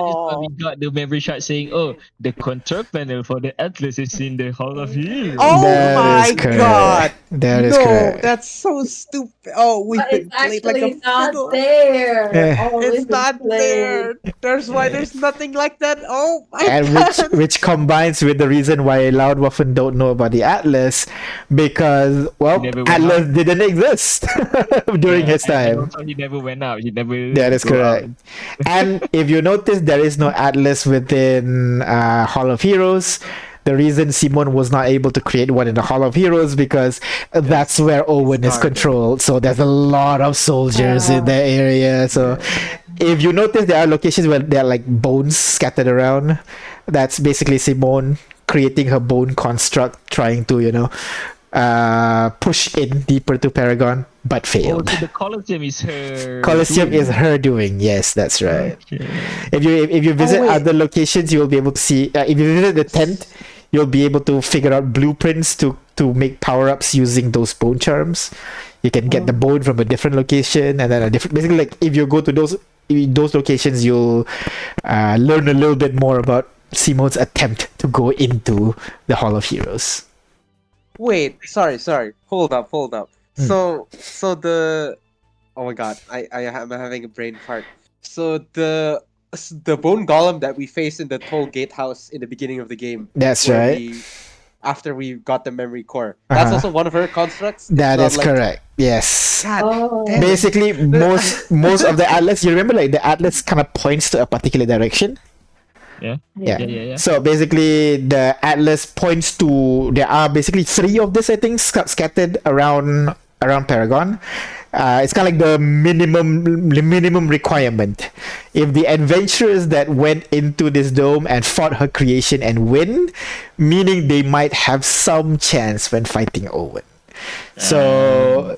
[SPEAKER 3] is why we got the memory shot saying, "Oh, the control panel for the Atlas is in the Hall of Heroes."
[SPEAKER 5] Oh
[SPEAKER 1] That
[SPEAKER 5] my
[SPEAKER 1] is correct.
[SPEAKER 5] god!
[SPEAKER 1] That is correct.
[SPEAKER 5] That's so stupid. Oh, we
[SPEAKER 4] But it's
[SPEAKER 5] played like a
[SPEAKER 4] actually not
[SPEAKER 5] fiddle.
[SPEAKER 4] there.
[SPEAKER 1] Yeah.
[SPEAKER 5] It's not there. There's why there's nothing like that. Oh my
[SPEAKER 1] And
[SPEAKER 5] god!
[SPEAKER 1] which combines with the reason why Loudwaffen don't know about the Atlas, because
[SPEAKER 3] He never went
[SPEAKER 1] Atlas didn't exist during his
[SPEAKER 3] And
[SPEAKER 1] time.
[SPEAKER 3] also, he never went out. He never.
[SPEAKER 1] That is
[SPEAKER 3] go
[SPEAKER 1] correct.
[SPEAKER 3] out.
[SPEAKER 1] And if you notice, there is no Atlas within Hall of Heroes. The reason Simon was not able to create one in the Hall of Heroes because that's where Owen is
[SPEAKER 5] started.
[SPEAKER 1] controlled. So there's a lot of soldiers in the area. So if you notice, there are locations where there are like bones scattered around. That's basically Simone creating her bone construct, trying to push in deeper to Paragon, but
[SPEAKER 3] Oh,
[SPEAKER 1] failed.
[SPEAKER 3] so the Colosseum is her.
[SPEAKER 1] Colosseum
[SPEAKER 3] doing.
[SPEAKER 1] is her doing. Yes, that's right.
[SPEAKER 3] Okay.
[SPEAKER 1] If you visit
[SPEAKER 5] wait.
[SPEAKER 1] other locations, you will be able to see. If you visit the tent, you'll be able to figure out blueprints to make power ups using those bone charms. You can get the bone from a different location, and then a different. Basically, like if you go to those locations, you'll learn a little bit more about Simone's attempt to go into the Hall of Heroes.
[SPEAKER 5] Wait, sorry. Hold up.
[SPEAKER 1] Hmm.
[SPEAKER 5] So the oh my god, I'm having a brain fart. So the bone golem that we faced in the toll gatehouse in the beginning of the game.
[SPEAKER 1] That's
[SPEAKER 5] where
[SPEAKER 1] right.
[SPEAKER 5] After we got the memory core, that's
[SPEAKER 1] Uh-huh.
[SPEAKER 5] also one of her constructs. It's
[SPEAKER 1] That
[SPEAKER 5] not
[SPEAKER 1] is
[SPEAKER 5] like-
[SPEAKER 1] correct. Yes.
[SPEAKER 5] God
[SPEAKER 4] Oh.
[SPEAKER 5] damn it.
[SPEAKER 1] Basically, most of the atlas. You remember, like the atlas kind of points to a particular direction.
[SPEAKER 3] Yeah.
[SPEAKER 1] Yeah.
[SPEAKER 3] Yeah.
[SPEAKER 1] So basically, the atlas points to. There are basically 3 of this, I think, scattered around Paragon. It's kind of like the minimum requirement. If the adventurers that went into this dome and fought her creation and win, meaning they might have some chance when fighting Owen. So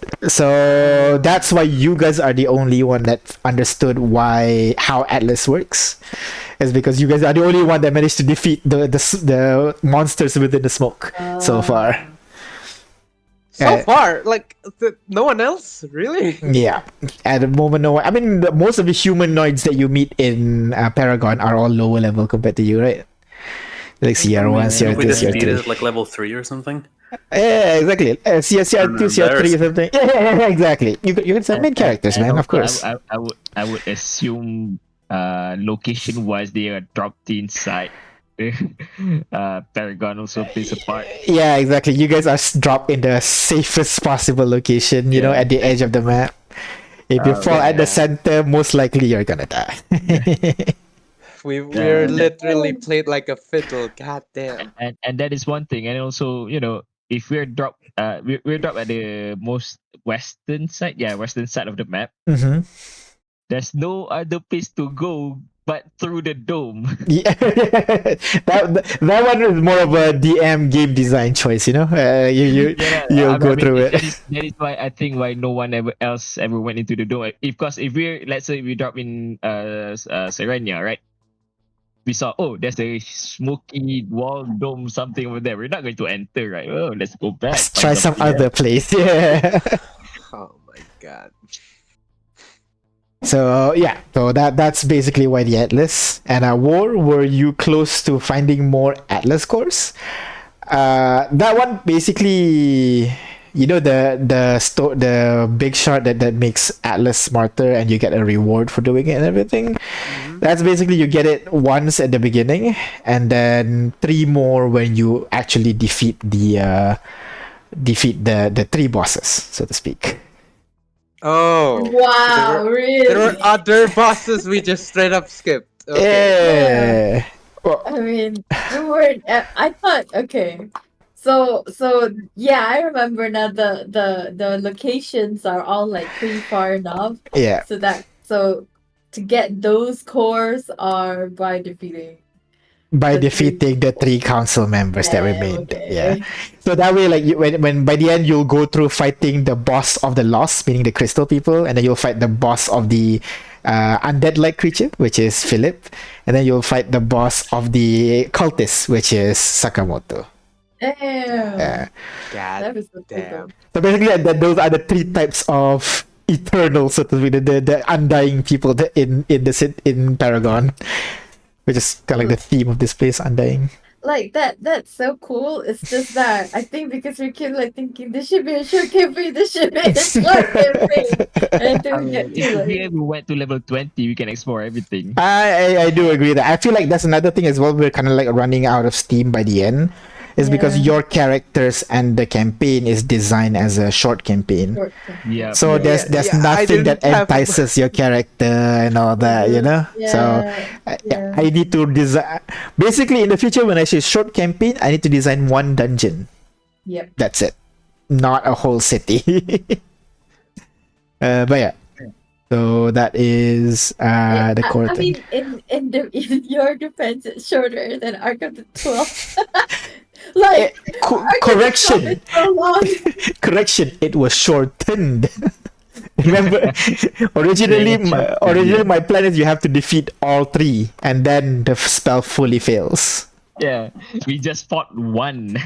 [SPEAKER 1] that's why you guys are the only one that understood how Atlas works. Is because you guys are the only one that managed to defeat the monsters within the smoke so far.
[SPEAKER 5] So far, like no one else, really.
[SPEAKER 1] Yeah, at the moment, no one. I mean, most of the humanoids that you meet in Paragon are all lower level compared to you, right? Like CR1,
[SPEAKER 2] Didn't we
[SPEAKER 1] CR2,
[SPEAKER 2] just beat it
[SPEAKER 1] CR3.
[SPEAKER 2] at like level 3 or something?
[SPEAKER 1] Yeah, exactly. CR2, CR3 or something. Yeah, exactly. You can say main characters, man, of course.
[SPEAKER 3] I would assume location wise they are dropped inside. Paragon also plays a part.
[SPEAKER 1] Yeah, exactly. You guys are dropped in the safest possible location, you know,
[SPEAKER 3] Yeah.
[SPEAKER 1] at the edge of the map. If you fall at the
[SPEAKER 5] yeah.
[SPEAKER 1] center, most likely you're gonna die.
[SPEAKER 5] We're literally played like a fiddle. God damn.
[SPEAKER 3] And that is one thing. And also, if we're dropped at the most western side, western side of the map.
[SPEAKER 1] hmm
[SPEAKER 3] There's no other place to go but through the dome.
[SPEAKER 1] Yeah, that one is more of a DM game design choice, you know. You'll go through it.
[SPEAKER 3] That is why I think why no one else ever went into the dome. Because if let's say we drop in Serenia, right? We saw, there's a smoky wall dome something over there. We're not going to enter, right? Oh, let's go back.
[SPEAKER 1] Let's try some
[SPEAKER 3] something
[SPEAKER 1] other
[SPEAKER 3] else.
[SPEAKER 1] place. Yeah.
[SPEAKER 5] Oh my god.
[SPEAKER 1] So yeah, so that's basically why the Atlas. And War, were you close to finding more Atlas cores? That one basically, you know, the big shard that makes Atlas smarter, and you get a reward for doing it and everything. That's basically you get it once at the beginning, and then 3 more when you actually defeat the 3 bosses, so to speak.
[SPEAKER 5] Oh.
[SPEAKER 4] Wow, really?
[SPEAKER 5] There were other bosses we just straight up skipped. Okay.
[SPEAKER 1] Yeah. Well,
[SPEAKER 4] I mean, you weren't. I thought okay. So yeah, I remember now. The locations are all like pretty far enough.
[SPEAKER 1] yeah.
[SPEAKER 4] So to get those cores are by defeating.
[SPEAKER 1] By
[SPEAKER 4] The
[SPEAKER 1] defeating the 3 council members that remained.
[SPEAKER 4] Okay.
[SPEAKER 1] Yeah. So that way, like when by the end you'll go through fighting the boss of the Lost, meaning the crystal people, and then you'll fight the boss of the undead-like creature, which is Philip, and then you'll fight the boss of the cultist, which is Sakamoto.
[SPEAKER 4] Damn.
[SPEAKER 1] Yeah.
[SPEAKER 5] God
[SPEAKER 4] That was so
[SPEAKER 5] damn.
[SPEAKER 4] cool.
[SPEAKER 1] So basically, those are the 3 types of eternal, so to speak, the undying people in Paragon, which is kind of like the theme of this place, undying.
[SPEAKER 4] Like that's so cool. It's just that I think because we keep like thinking this should be a short campaign, this should be a short campaign. And then we get
[SPEAKER 3] If
[SPEAKER 4] to
[SPEAKER 3] we
[SPEAKER 4] like
[SPEAKER 3] ever went to level 20, we can explore everything.
[SPEAKER 1] I do agree that I feel like that's another thing as well. We're kind of like running out of steam by the end, is because
[SPEAKER 4] Yeah.
[SPEAKER 1] your characters and the campaign is designed as a short campaign.
[SPEAKER 4] short campaign.
[SPEAKER 3] Yeah.
[SPEAKER 1] So there's
[SPEAKER 5] Yeah, I
[SPEAKER 1] nothing that
[SPEAKER 5] didn't have-
[SPEAKER 1] entices your character and all that, you know. So
[SPEAKER 4] Yeah.
[SPEAKER 1] I need to design. Basically, in the future, when I say short campaign, I need to design one dungeon.
[SPEAKER 4] Yep.
[SPEAKER 1] That's it, not a whole city. But yeah. So that is the core
[SPEAKER 4] I
[SPEAKER 1] thing.
[SPEAKER 4] mean, in your defense, it's shorter than Ark of the 12. Like Ark of the 12
[SPEAKER 1] Correction.
[SPEAKER 4] is so long.
[SPEAKER 1] Correction, it was shortened. Remember, originally my plan is you have to defeat all 3, and then the spell fully fails.
[SPEAKER 3] Yeah. We just fought one.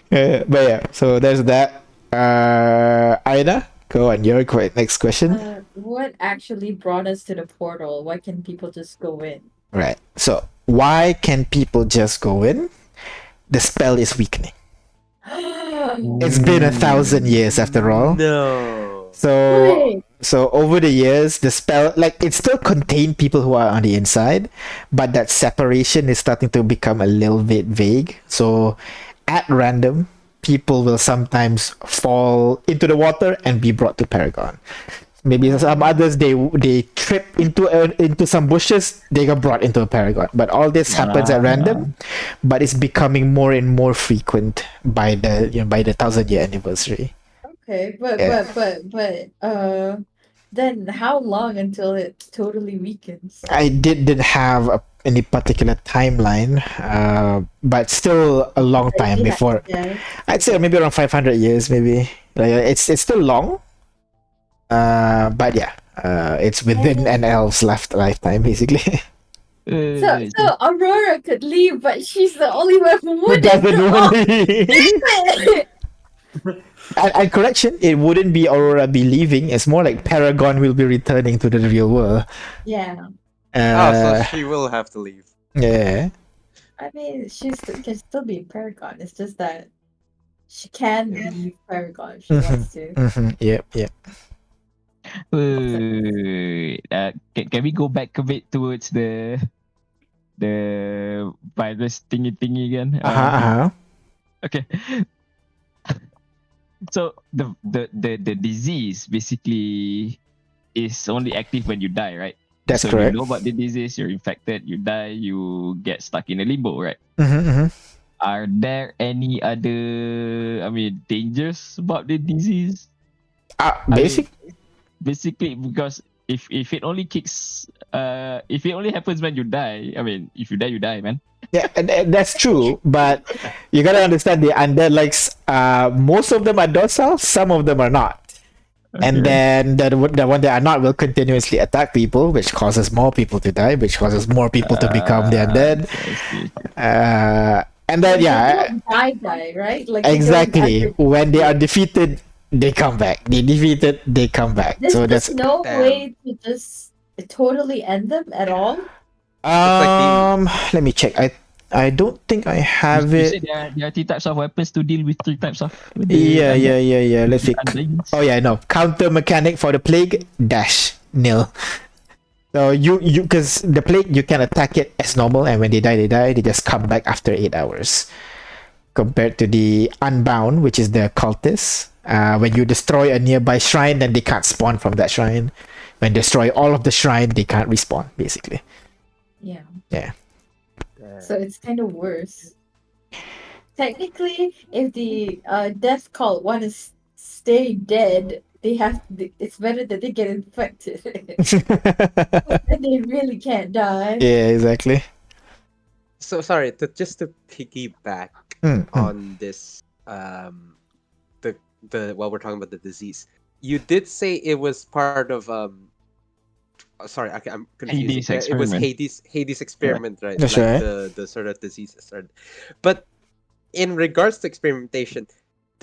[SPEAKER 1] But yeah, so there's that. Aida, go on your next question.
[SPEAKER 4] What actually brought us to the portal? Why can people just go in?
[SPEAKER 1] Right. So why can people just go in? The spell is weakening. It's been 1,000 years after all.
[SPEAKER 5] No.
[SPEAKER 4] Wait.
[SPEAKER 1] So over the years, the spell, like, it still contained people who are on the inside, but that separation is starting to become a little bit vague. So at random, people will sometimes fall into the water and be brought to Paragon. Maybe some others they trip into some bushes, they got brought into a Paragon. But all this happens at random, but it's becoming more and more frequent by the 1,000-year anniversary.
[SPEAKER 4] Okay, but then how long until it totally weakens?
[SPEAKER 1] I didn't have any particular timeline, but still a long time
[SPEAKER 4] Yeah,
[SPEAKER 1] before.
[SPEAKER 4] yeah.
[SPEAKER 1] I'd say maybe around 500 years, maybe. Like, it's still long, but yeah, it's within an elf's lifetime, basically.
[SPEAKER 4] So Aurora could leave, but she's the only one who
[SPEAKER 1] Who
[SPEAKER 4] wouldn't.
[SPEAKER 1] doesn't
[SPEAKER 4] Oh,
[SPEAKER 1] want to? And correction, it wouldn't be Aurora be leaving. It's more like Paragon will be returning to the real world.
[SPEAKER 4] yeah.
[SPEAKER 5] So
[SPEAKER 1] Uh,
[SPEAKER 5] she will have to leave.
[SPEAKER 1] yeah.
[SPEAKER 4] I mean, can still be Paragon. It's just that she can leave Paragon if she wants to.
[SPEAKER 1] Yep.
[SPEAKER 3] Can we go back a bit towards the virus thingy again? Okay. So the disease basically is only active when you die, right?
[SPEAKER 1] That's
[SPEAKER 3] so
[SPEAKER 1] correct.
[SPEAKER 3] You know about the disease, you're infected, you die, you get stuck in a limbo, right? Are there any other, dangers about the disease? Basically, because if it only kicks, if it only happens when you die, if you die, you die, man.
[SPEAKER 1] Yeah, and that's true, but you gotta understand the undead, like, most of them are docile, some of them are not. Okay. And then the one that are not will continuously attack people, which causes more people to die, which causes more people to become the undead. And then,
[SPEAKER 4] They don't die, right? Like,
[SPEAKER 1] exactly. When they are defeated, they come back. They defeated, they come back.
[SPEAKER 4] So there's no way to just totally end them at all.
[SPEAKER 1] Let me check. I don't think I have
[SPEAKER 3] you
[SPEAKER 1] it.
[SPEAKER 3] Said there are 3 types of weapons to deal with 3 types of.
[SPEAKER 1] Yeah. Let's see. Oh yeah, no. Counter mechanic for the plague, -nil. So you because the plague, you can attack it as normal, and when they die, they just come back after 8 hours. Compared to the unbound, which is the cultists, when you destroy a nearby shrine, then they can't spawn from that shrine. When destroy all of the shrine, they can't respawn, basically.
[SPEAKER 4] Yeah.
[SPEAKER 5] So
[SPEAKER 4] it's kind of worse. Technically, if the death cult want to stay dead, it's better that they get infected. And they really can't die.
[SPEAKER 1] Yeah, exactly.
[SPEAKER 5] So sorry, just to piggyback on this, the while we're talking about the disease, you did say it was part of sorry, I'm confused. It was Hades experiment, right?
[SPEAKER 1] That's
[SPEAKER 5] like
[SPEAKER 1] right.
[SPEAKER 5] The sort of diseases, right? But in regards to experimentation,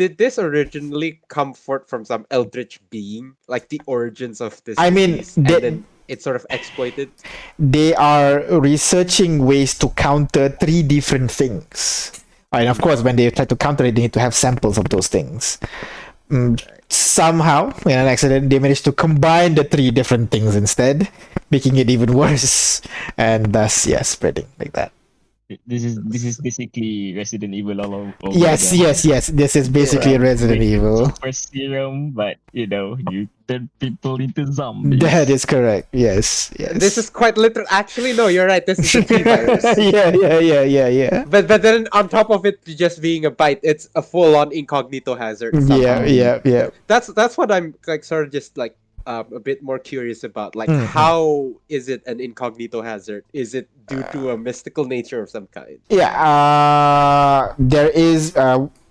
[SPEAKER 5] did this originally come forth from some eldritch being, like the origins of this disease, and then it's sort of exploited?
[SPEAKER 1] They are researching ways to counter 3 different things. And of course, when they try to counter it, they need to have samples of those things. Somehow, in an accident, they managed to combine the 3 different things instead, making it even worse, and thus, spreading like that.
[SPEAKER 3] This is basically Resident Evil all over.
[SPEAKER 1] Yes. This is basically Resident Evil.
[SPEAKER 3] Super serum, but you turn people into zombies.
[SPEAKER 1] That is correct. Yes.
[SPEAKER 5] This is quite literal. Actually, no, you're right. This is a T-virus.
[SPEAKER 1] Yeah.
[SPEAKER 5] But then on top of it just being a bite, it's a full-on incognito hazard. Somehow.
[SPEAKER 1] Yeah.
[SPEAKER 5] That's what I'm like, sort of just like a bit more curious about. Like, how is it an incognito hazard? Is it due to a mystical nature of some kind?
[SPEAKER 1] Yeah. There is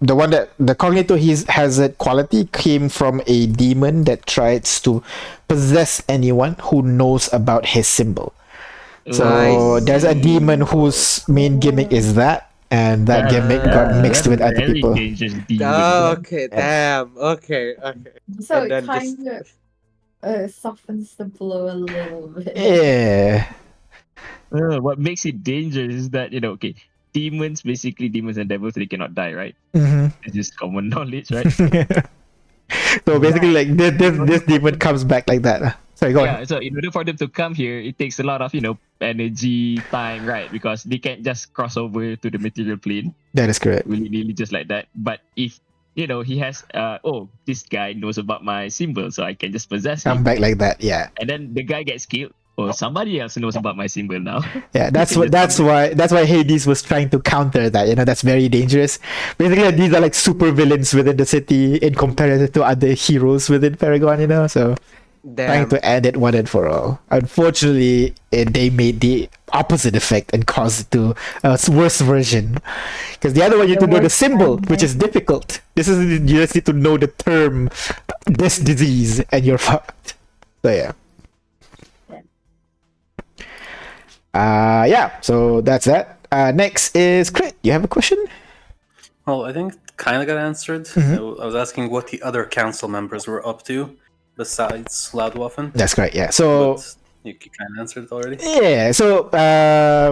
[SPEAKER 1] the one that the cognito hazard quality came from a demon that tries to possess anyone who knows about his symbol. So there's a demon whose main gimmick is that, and that gimmick got mixed with other people.
[SPEAKER 5] Okay, damn. Okay.
[SPEAKER 4] So it kind of softens the blow a little bit.
[SPEAKER 1] Yeah.
[SPEAKER 3] What makes it dangerous is that demons and devils, they cannot die, right? It's just common knowledge, right?
[SPEAKER 1] So basically, like this demon comes back like that. Sorry, go on.
[SPEAKER 3] So in order for them to come here, it takes a lot of energy, time, right? Because they can't just cross over to the material plane.
[SPEAKER 1] That is correct.
[SPEAKER 3] Really just like that. But if he has this guy knows about my symbol, so I can just possess him.
[SPEAKER 1] Come back like that, yeah.
[SPEAKER 3] And then the guy gets killed. Or somebody else knows about my symbol now.
[SPEAKER 1] Yeah, that's why Hades was trying to counter that. That's very dangerous. Basically, these are like super villains within the city in comparison to other heroes within Paragon. So trying to end it one and for all. Unfortunately, they made the opposite effect and caused it to a worse version. Because the other one, you need to know the symbol, which is difficult. This is, you just need to know the term, this disease, and you're fucked. So yeah. Yeah, so that's that. Next is Crit. You have a question?
[SPEAKER 2] Well, I think kind of got answered.
[SPEAKER 1] Mhm.
[SPEAKER 2] I was asking what the other council members were up to besides Loudwaffen,
[SPEAKER 1] That's correct. Yeah. So
[SPEAKER 2] but you kind of answered it already.
[SPEAKER 1] yeah. So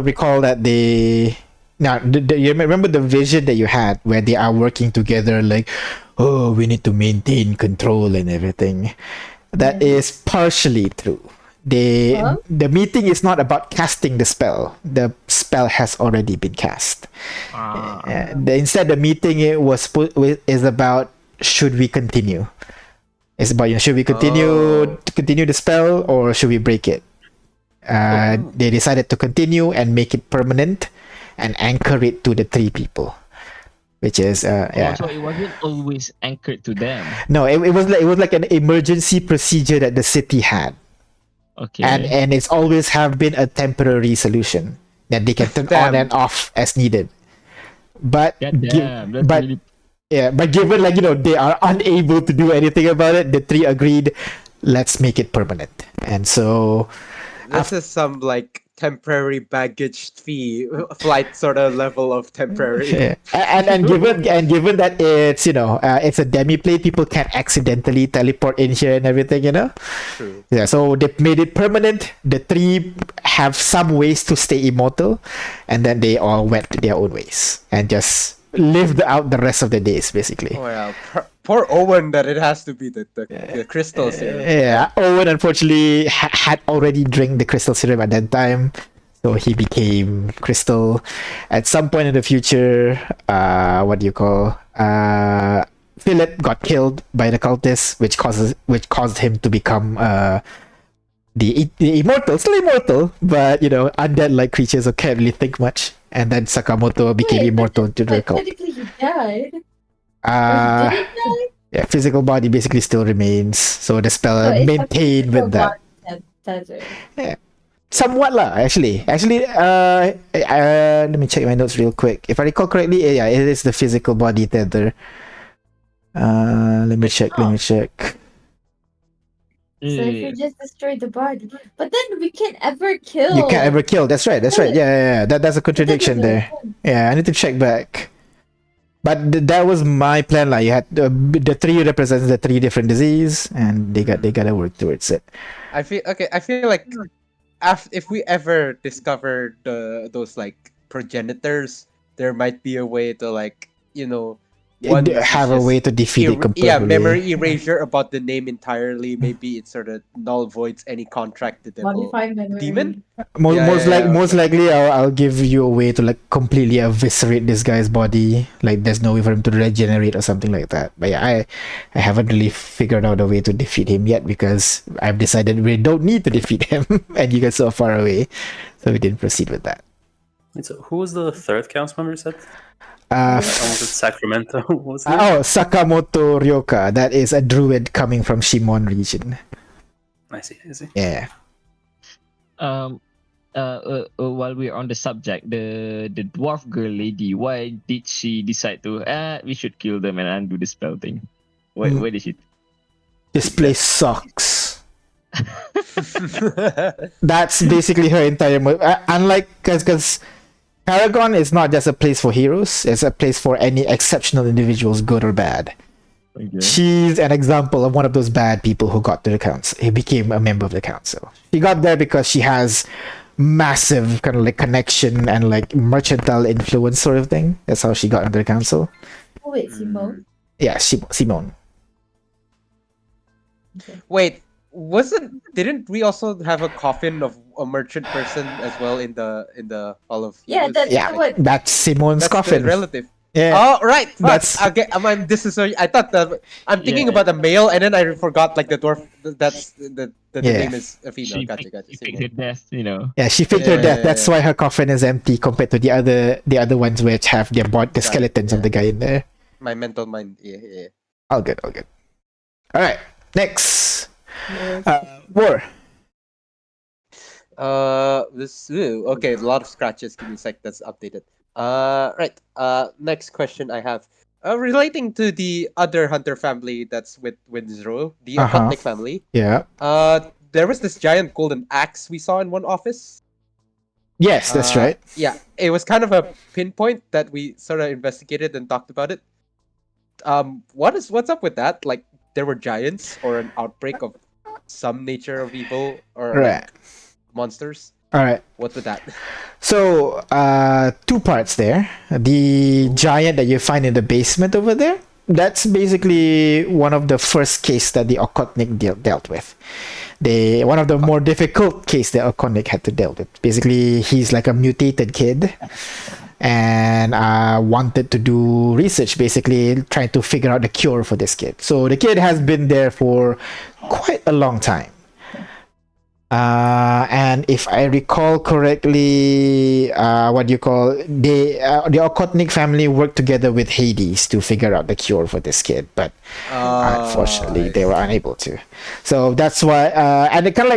[SPEAKER 1] recall that they now you remember the vision that you had where they are working together, like, oh, we need to maintain control and everything. That is partially true.
[SPEAKER 4] Huh?
[SPEAKER 1] The meeting is not about casting the spell. The spell has already been cast. Instead, the meeting is about should we continue. It's about should we
[SPEAKER 5] Oh.
[SPEAKER 1] continue the spell or should we break it. They decided to continue and make it permanent, and anchor it to the three people, which is yeah.
[SPEAKER 3] So it wasn't always anchored to them.
[SPEAKER 1] No, it was like an emergency procedure that the city had.
[SPEAKER 3] Okay.
[SPEAKER 1] And it's always have been a temporary solution that they can turn on
[SPEAKER 5] Damn.
[SPEAKER 1] and off as needed. But
[SPEAKER 3] God damn, that's
[SPEAKER 1] but
[SPEAKER 3] really
[SPEAKER 1] yeah, but given they are unable to do anything about it, the three agreed, let's make it permanent. And so
[SPEAKER 5] This is some like temporary baggage fee flight sort of level of temporary.
[SPEAKER 1] yeah. And given that it's it's a demi plate, people can accidentally teleport in here and everything.
[SPEAKER 5] True.
[SPEAKER 1] Yeah, so they made it permanent. The three have some ways to stay immortal, and then they all went their own ways and just lived out the rest of the days, basically.
[SPEAKER 5] Oh yeah, poor Owen that it has to be the crystal serum.
[SPEAKER 1] Yeah, Owen unfortunately had already drank the crystal serum at that time, so he became crystal. At some point in the future, what do you call? Philip got killed by the cultists, which caused him to become the immortal, still immortal, but undead like creatures who can't really think much. And then Sakamoto became immortal to the
[SPEAKER 4] But
[SPEAKER 1] cult.
[SPEAKER 4] technically he died.
[SPEAKER 1] Uh,
[SPEAKER 4] Or he didn't
[SPEAKER 1] yeah, physical body basically still remains, so the spell
[SPEAKER 4] die?
[SPEAKER 1] maintained with that.
[SPEAKER 4] Tether.
[SPEAKER 1] Somewhat lah, actually. Let me check my notes real quick. If I recall correctly, yeah, it is the physical body tether. Let me check.
[SPEAKER 4] So if you just destroy the body, but then we can't ever kill.
[SPEAKER 1] You can't ever kill. That's right. Yeah. That's a contradiction there. Yeah, I need to check back. But that was my plan. Like, you had the three represents the three different disease, and they gotta work towards it.
[SPEAKER 5] I feel like if we ever discover those like progenitors, there might be a way to
[SPEAKER 1] Have a way to defeat it completely.
[SPEAKER 5] Yeah, memory erasure about the name entirely. Maybe it sort of null voids any contract the devil
[SPEAKER 4] Modify memory.
[SPEAKER 5] demon.
[SPEAKER 1] Most likely, I'll give you a way to like completely eviscerate this guy's body. Like, there's no way for him to regenerate or something like that. But yeah, I haven't really figured out a way to defeat him yet, because I've decided we don't need to defeat him, and you guys are so far away, so we didn't proceed with that.
[SPEAKER 2] So who was the third council member? You said? Was it Sacramento? What was it?
[SPEAKER 1] Sakamoto Ryoka. That is a druid coming from Shimon region.
[SPEAKER 2] I see.
[SPEAKER 1] Yeah.
[SPEAKER 3] While we're on the subject, the dwarf girl lady, why did she decide to we should kill them and undo the spell thing? Why did she?
[SPEAKER 1] This place sucks. That's basically her entire unlike because Paragon is not just a place for heroes, it's a place for any exceptional individuals, good or bad.
[SPEAKER 3] Okay.
[SPEAKER 1] She's an example of one of those bad people who got to the council. He became a member of the council. She got there because she has massive kind of like connection and like mercantile influence sort of thing. That's how she got into the council.
[SPEAKER 4] Oh wait, Simone.
[SPEAKER 1] Yeah, Simone.
[SPEAKER 4] Okay.
[SPEAKER 5] Wait, didn't we also have a coffin of a merchant person as well in the Hall of
[SPEAKER 4] Yeah,
[SPEAKER 5] Heroes?
[SPEAKER 1] Yeah,
[SPEAKER 4] what?
[SPEAKER 1] that's Simone's
[SPEAKER 5] That's the
[SPEAKER 1] coffin.
[SPEAKER 5] relative.
[SPEAKER 1] Yeah.
[SPEAKER 5] Oh right,
[SPEAKER 1] That's-
[SPEAKER 5] this is I thought that I'm thinking
[SPEAKER 3] Yeah.
[SPEAKER 5] about the male, and then I forgot like the dwarf. That's the
[SPEAKER 1] Yeah.
[SPEAKER 5] name is a female.
[SPEAKER 3] She
[SPEAKER 5] Gotcha.
[SPEAKER 3] faked her death,
[SPEAKER 1] Yeah, she faked her death. That's
[SPEAKER 5] Yeah.
[SPEAKER 1] why her coffin is empty compared to the other ones which have the skeletons of the guy in there.
[SPEAKER 5] My mental mind. Yeah.
[SPEAKER 1] All good. All right, next.
[SPEAKER 4] Yes.
[SPEAKER 1] War.
[SPEAKER 5] Okay, a lot of scratches. Give me a sec. That's updated. Right. Next question I have. Relating to the other hunter family that's with Zero, the occultic family.
[SPEAKER 1] Yeah.
[SPEAKER 5] There was this giant golden axe we saw in one office.
[SPEAKER 1] Yes, that's right.
[SPEAKER 5] Yeah, it was kind of a pinpoint that we sort of investigated and talked about it. What's up with that? Like, there were giants or an outbreak of some nature of evil or
[SPEAKER 1] Right.
[SPEAKER 5] like monsters.
[SPEAKER 1] All right.
[SPEAKER 5] What's with that?
[SPEAKER 1] So, two parts there. The giant that you find in the basement over there, that's basically one of the first case that the Okotnik dealt with. One of the more difficult case that Okotnik had to deal with. Basically, he's like a mutated kid and wanted to do research, basically trying to figure out the cure for this kid. So the kid has been there for quite a long time. And if I recall correctly, the Okotnik family worked together with Hades to figure out the cure for this kid, but unfortunately they were unable to. So that's why, and they kind of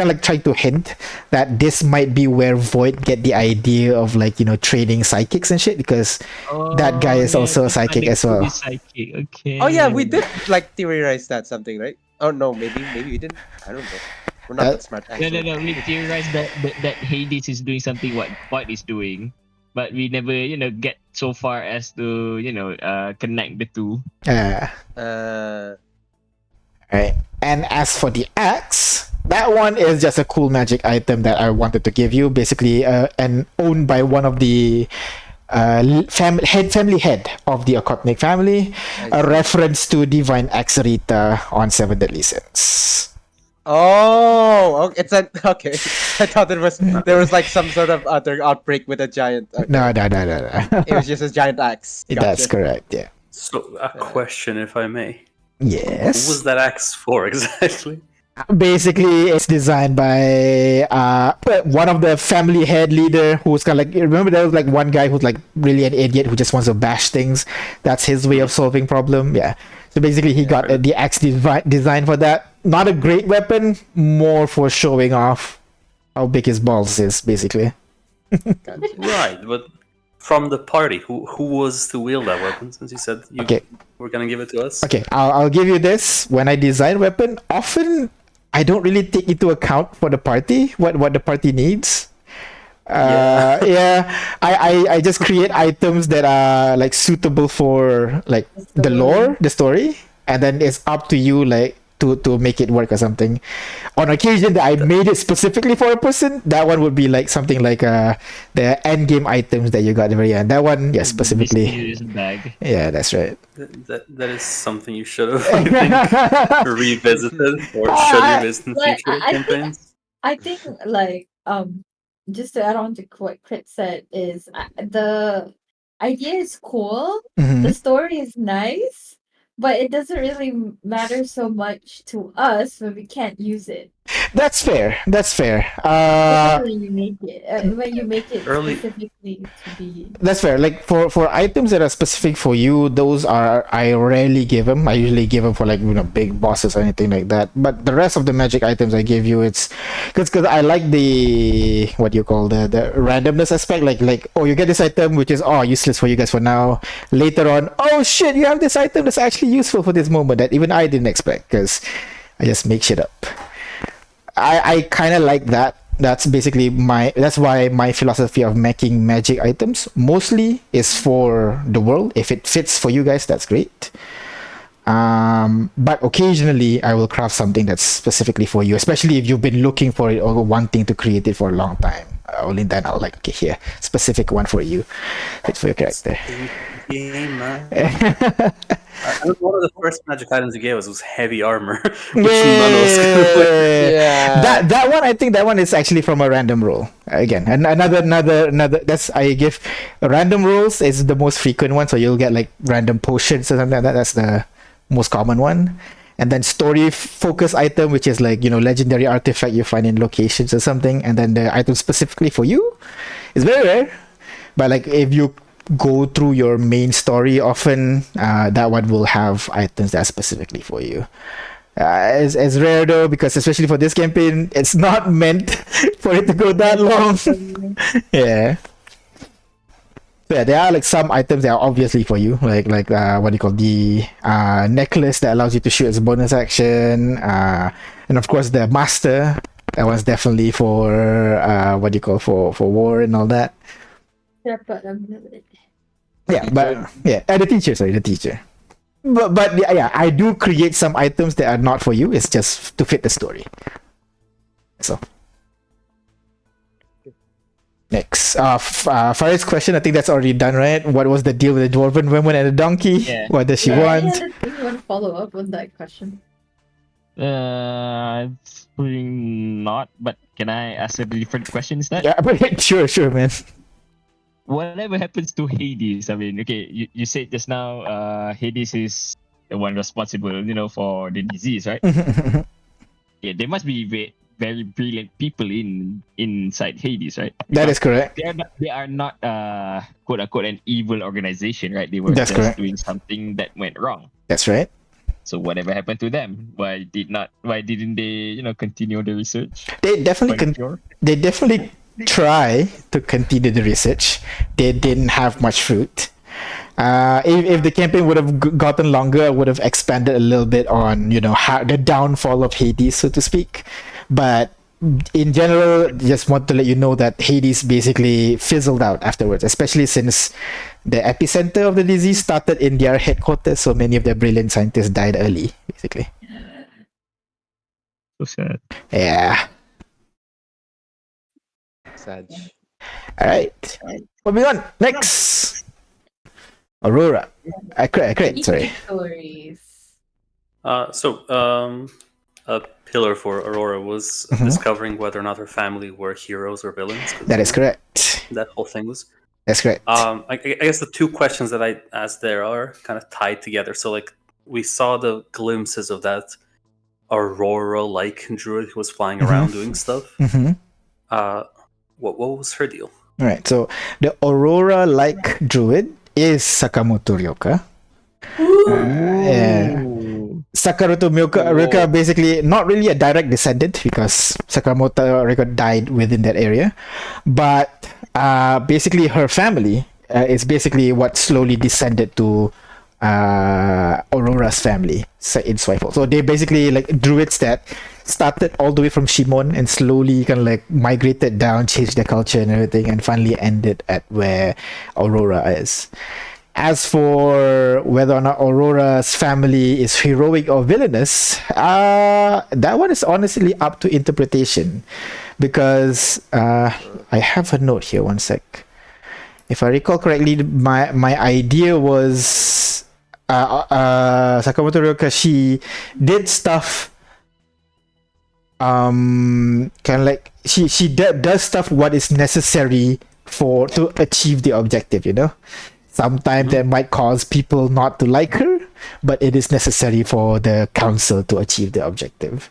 [SPEAKER 1] like trying to hint that this might be where Void get the idea of training psychics and shit, because that guy is also a psychic as well.
[SPEAKER 3] Psychic. Okay.
[SPEAKER 5] Oh yeah, we did like theorize that something, right? Oh no, maybe we didn't. I don't know. We're not that smart. Actually.
[SPEAKER 3] No. We theorized that Hades is doing something what Void is doing, but we never get so far as to connect the two.
[SPEAKER 1] Right. And as for the axe, that one is just a cool magic item that I wanted to give you. Basically, and owned by one of the family head of the Okotnik family, a reference to Divine Axarita on Seven Deadly Sins.
[SPEAKER 5] Oh, it's okay. I thought there was like some sort of other outbreak with a giant. Okay.
[SPEAKER 1] No.
[SPEAKER 5] It was just a giant axe. Gotcha.
[SPEAKER 1] That's correct. Yeah.
[SPEAKER 2] So, a question, if I may.
[SPEAKER 1] Yes.
[SPEAKER 2] What was that axe for exactly?
[SPEAKER 1] Basically, it's designed by one of the family head leader who's kind of like, remember there was like one guy who's like really an idiot who just wants to bash things. That's his way of solving problem. Yeah. So basically, he got the axe designed for that. Not a great weapon, more for showing off how big his balls is, basically.
[SPEAKER 2] Right, but from the party, who was to wield that weapon? Since you said you were gonna give it to us.
[SPEAKER 1] Okay, I'll give you this. When I design weapon, often I don't really take into account for the party what the party needs. I just create items that are like suitable for like the lore, the story, and then it's up to you like to make it work or something. On occasion that I made it specifically for a person, that one would be like something like the end game items that you got at the very end. That one, yes, specifically.
[SPEAKER 3] Bag.
[SPEAKER 1] Yeah, that's right.
[SPEAKER 2] That is something you should have I think, revisited or should revisit in future campaigns.
[SPEAKER 4] I think like just to add on to what Crit said is the idea is cool.
[SPEAKER 1] Mm-hmm.
[SPEAKER 4] The story is nice, but it doesn't really matter so much to us when we can't use it.
[SPEAKER 1] That's fair.
[SPEAKER 4] When you make it
[SPEAKER 2] Early.
[SPEAKER 4] specifically to be.
[SPEAKER 1] That's fair. Like for items that are specific for you, those are I rarely give them. I usually give them for like big bosses or anything like that. But the rest of the magic items I give you, it's because I like the the randomness aspect. Like oh, you get this item which is useless for you guys for now. Later on, oh shit, you have this item that's actually useful for this moment that even I didn't expect, because I just make shit up. I kind of like that. That's why my philosophy of making magic items mostly is for the world. If it fits for you guys, that's great. But occasionally I will craft something that's specifically for you, especially if you've been looking for it or wanting to create it for a long time. Only then I'll like, okay, here, specific one for you, fit for your character.
[SPEAKER 2] One of the first magic items you gave us was heavy armor.
[SPEAKER 1] Yeah. That one, I think that one is actually from a random roll. Again, another. That's I give random rolls is the most frequent one, so you'll get like random potions or something like that. That's the most common one. And then story focus item, which is like legendary artifact you find in locations or something. And then the item specifically for you is very rare. But like if you go through your main story often, that one will have items that are specifically for you. It's rare though, because especially for this campaign, it's not meant for it to go that long. Yeah. Yeah, there are like some items that are obviously for you, like what do you call the necklace that allows you to shoot as a bonus action, and of course the master That one's definitely for what do you call for war and all that.
[SPEAKER 4] Yeah, but I'm gonna
[SPEAKER 1] Yeah, but yeah, the teacher. Sorry, the teacher. But yeah, I do create some items that are not for you. It's just to fit the story. So next, Farid's question. I think that's already done, right? What was the deal with the dwarven woman and the donkey?
[SPEAKER 3] Yeah.
[SPEAKER 1] What does she
[SPEAKER 4] Yeah,
[SPEAKER 1] want?
[SPEAKER 4] do you want to follow up on that question?
[SPEAKER 3] Probably not. But can I ask a different question instead?
[SPEAKER 1] Yeah, but sure, man.
[SPEAKER 3] Whatever happens to Hades, I mean, okay, you said just now, Hades is the one responsible, for the disease, right? Yeah, there must be very brilliant people inside Hades, right?
[SPEAKER 1] That is correct.
[SPEAKER 3] They are not quote unquote an evil organization, right? They were
[SPEAKER 1] That's
[SPEAKER 3] just
[SPEAKER 1] correct.
[SPEAKER 3] doing something that went wrong.
[SPEAKER 1] That's right.
[SPEAKER 3] So whatever happened to them? Why didn't they, continue the research?
[SPEAKER 1] They definitely
[SPEAKER 3] Find a cure?
[SPEAKER 1] they definitely try to continue the research. They didn't have much fruit. If the campaign would have gotten longer, I would have expanded a little bit on how the downfall of Hades, so to speak. But in general, just want to let you know that Hades basically fizzled out afterwards, especially since the epicenter of the disease started in their headquarters. So many of their brilliant scientists died early, basically.
[SPEAKER 3] So sad.
[SPEAKER 1] Yeah.
[SPEAKER 5] Sad.
[SPEAKER 1] All right. Moving on. Next. Aurora. Great. Sorry.
[SPEAKER 4] Stories.
[SPEAKER 2] A pillar for Aurora was discovering whether or not her family were heroes or villains. 'cause,
[SPEAKER 1] That is correct.
[SPEAKER 2] That whole thing was.
[SPEAKER 1] That's correct.
[SPEAKER 2] I guess the two questions that I asked there are kind of tied together. So, like, we saw the glimpses of that Aurora-like druid who was flying around doing stuff.
[SPEAKER 1] Mm-hmm.
[SPEAKER 2] What was her deal?
[SPEAKER 1] All right. So the Aurora-like druid is Sakamoto Ryoka. Yeah. Sakamoto Ryoka basically not really a direct descendant because Sakamoto Ryoka died within that area, but basically her family is basically what slowly descended to Aurora's family in Swifle. So they basically like druids that started all the way from Shimon and slowly kind of like migrated down, changed their culture and everything, and finally ended at where Aurora is. As for whether or not Aurora's family is heroic or villainous, that one is honestly up to interpretation. Because I have a note here, one sec. If I recall correctly, my idea was Sakamoto Ryoka, she did stuff kind of like she does stuff what is necessary to achieve the objective, Sometimes that might cause people not to like her, but it is necessary for the council to achieve the objective.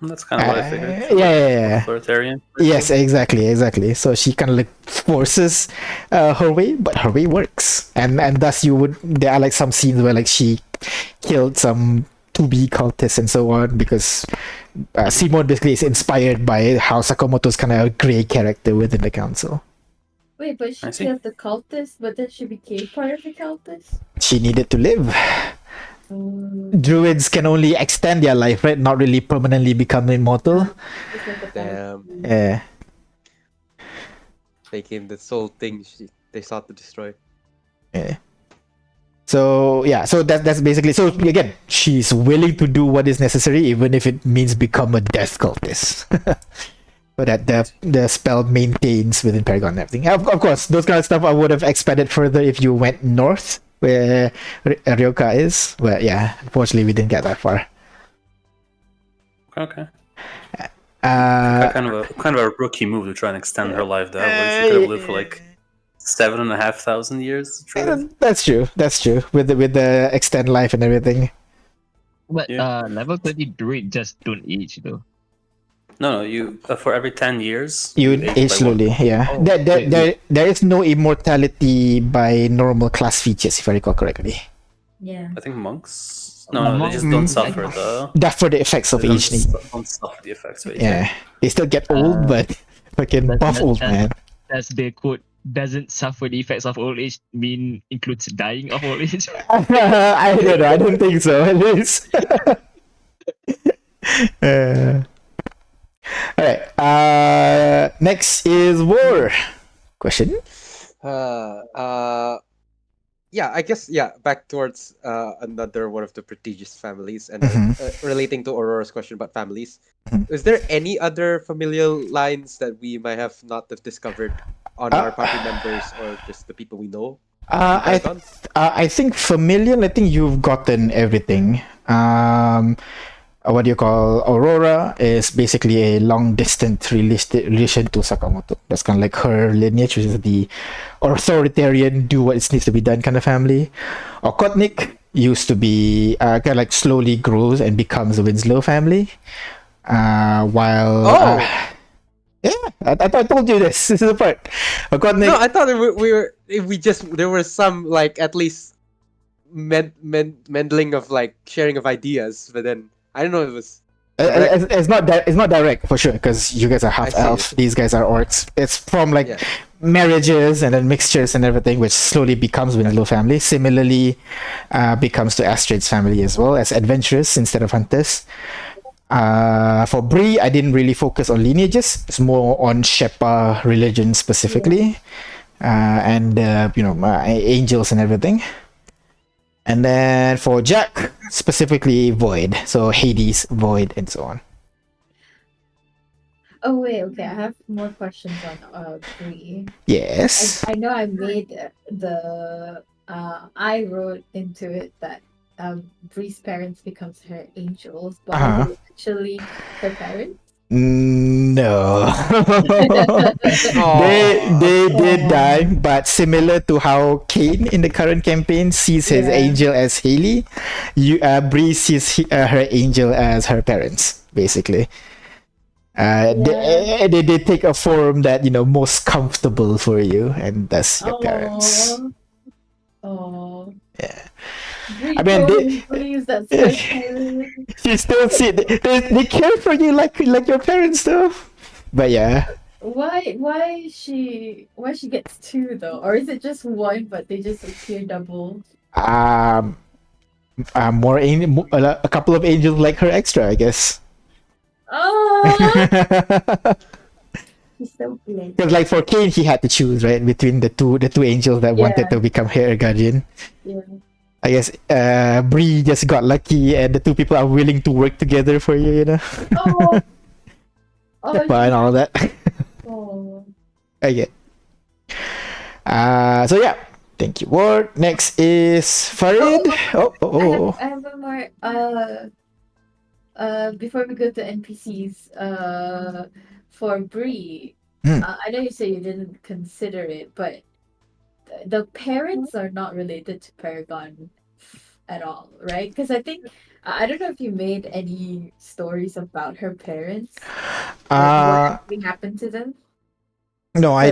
[SPEAKER 2] That's kind of what I figured.
[SPEAKER 1] Yeah.
[SPEAKER 2] Authoritarian.
[SPEAKER 1] Yes, exactly. So she kind of like forces her way, but her way works, and thus there are like some scenes where like she killed some 2B cultists and so on because Simon basically is inspired by how Sakamoto's kind of a grey character within the council.
[SPEAKER 4] Wait, but she killed the cultist, but then she became part of the cultist?
[SPEAKER 1] She needed to live. Druids can only extend their life, right? Not really permanently become immortal.
[SPEAKER 5] Damn.
[SPEAKER 1] Yeah.
[SPEAKER 5] They came the soul thing they sought to destroy.
[SPEAKER 1] Yeah. So that's basically, so again, she's willing to do what is necessary even if it means become a death cultist. So that the spell maintains within Paragon and everything. Of course, those kind of stuff I would have expanded further if you went north where Ryoka is. But yeah, unfortunately we didn't get that far.
[SPEAKER 2] Okay. Kind of a rookie move to try and extend her life that way. She could have lived for like 7,500 years.
[SPEAKER 1] That's true. With the extend life and everything.
[SPEAKER 3] But level 30 druid just don't age though.
[SPEAKER 2] No, you for every 10 years
[SPEAKER 1] you age slowly. Yeah,
[SPEAKER 3] Oh,
[SPEAKER 1] there is no immortality by normal class features, if I recall correctly.
[SPEAKER 4] Yeah.
[SPEAKER 2] I think monks. No, they just don't suffer
[SPEAKER 1] for the effects of aging.
[SPEAKER 2] Don't suffer the effects of aging.
[SPEAKER 1] Yeah, they still get old, but fucking buff old, man.
[SPEAKER 3] That's the quote. Doesn't suffer the effects of old age mean includes dying of old age?
[SPEAKER 1] I don't know. I don't think so. It is. All right. Next is war. Question.
[SPEAKER 5] Yeah, I guess back towards another one of the prestigious families, and
[SPEAKER 1] Mhm.
[SPEAKER 5] relating to Aurora's question about families.
[SPEAKER 1] Mhm.
[SPEAKER 5] Is there any other familial lines that we might have not have discovered on our party members or just the people we know in
[SPEAKER 1] I
[SPEAKER 5] Paragon?
[SPEAKER 1] I think familial. I think you've gotten everything. What do you call Aurora is basically a long distance relation to Sakamoto. That's kind of like her lineage, which is the authoritarian, do what needs to be done kind of family. Okotnik used to be kind of like slowly grows and becomes the Winslow family. While yeah, I thought I told you this. This is the part. Okotnik.
[SPEAKER 5] No, I thought we just there was some like at least mendling of like sharing of ideas, but then I don't know if it was direct.
[SPEAKER 1] It's not direct for sure because you guys are half
[SPEAKER 5] I
[SPEAKER 1] elf.
[SPEAKER 5] see.
[SPEAKER 1] These guys are orcs. It's from like
[SPEAKER 5] Yeah.
[SPEAKER 1] marriages and then mixtures and everything, which slowly becomes Winslow family. Similarly, becomes to Astrid's family as well as adventurers instead of hunters. For Bree, I didn't really focus on lineages. It's more on Shepa religion specifically, and angels and everything. And then for Jack, specifically Void. So Hades, Void, and so on.
[SPEAKER 4] Oh wait, okay. I have more questions on Bree.
[SPEAKER 1] Yes.
[SPEAKER 4] I know I made the I wrote into it that Bree's parents becomes her angels, but
[SPEAKER 1] Uh-huh.
[SPEAKER 4] was it actually her parents?
[SPEAKER 1] No. they did
[SPEAKER 4] Aw.
[SPEAKER 1] die, but similar to how Kane in the current campaign sees his
[SPEAKER 4] Yeah.
[SPEAKER 1] angel as Haley, Bree sees her angel as her parents, basically. They take a form that most comfortable for you, and that's your parents.
[SPEAKER 4] Oh.
[SPEAKER 1] Yeah.
[SPEAKER 4] Bree
[SPEAKER 1] I mean,
[SPEAKER 4] totally believes that's her parents.
[SPEAKER 1] You still see they care for you like your parents do. But yeah.
[SPEAKER 4] Why she gets two though? Or is it just one but they just appear double?
[SPEAKER 1] A couple of angels like her extra, I guess.
[SPEAKER 4] Oh, she's so good.
[SPEAKER 1] Because like for Kane, he had to choose right between the two angels that wanted to become her guardian.
[SPEAKER 4] Yeah.
[SPEAKER 1] I guess Bree just got lucky, and the two people are willing to work together for you.
[SPEAKER 4] Oh. Oh.
[SPEAKER 1] But all that.
[SPEAKER 4] Oh.
[SPEAKER 1] Okay. So yeah. Thank you, Ward. Next is Farid.
[SPEAKER 4] I have one more. Before we go to NPCs, for Bree, I know you say you didn't consider it, but the parents are not related to Paragon at all, right? Because I think I don't know if you made any stories about her parents. What actually happened to them?
[SPEAKER 1] No, I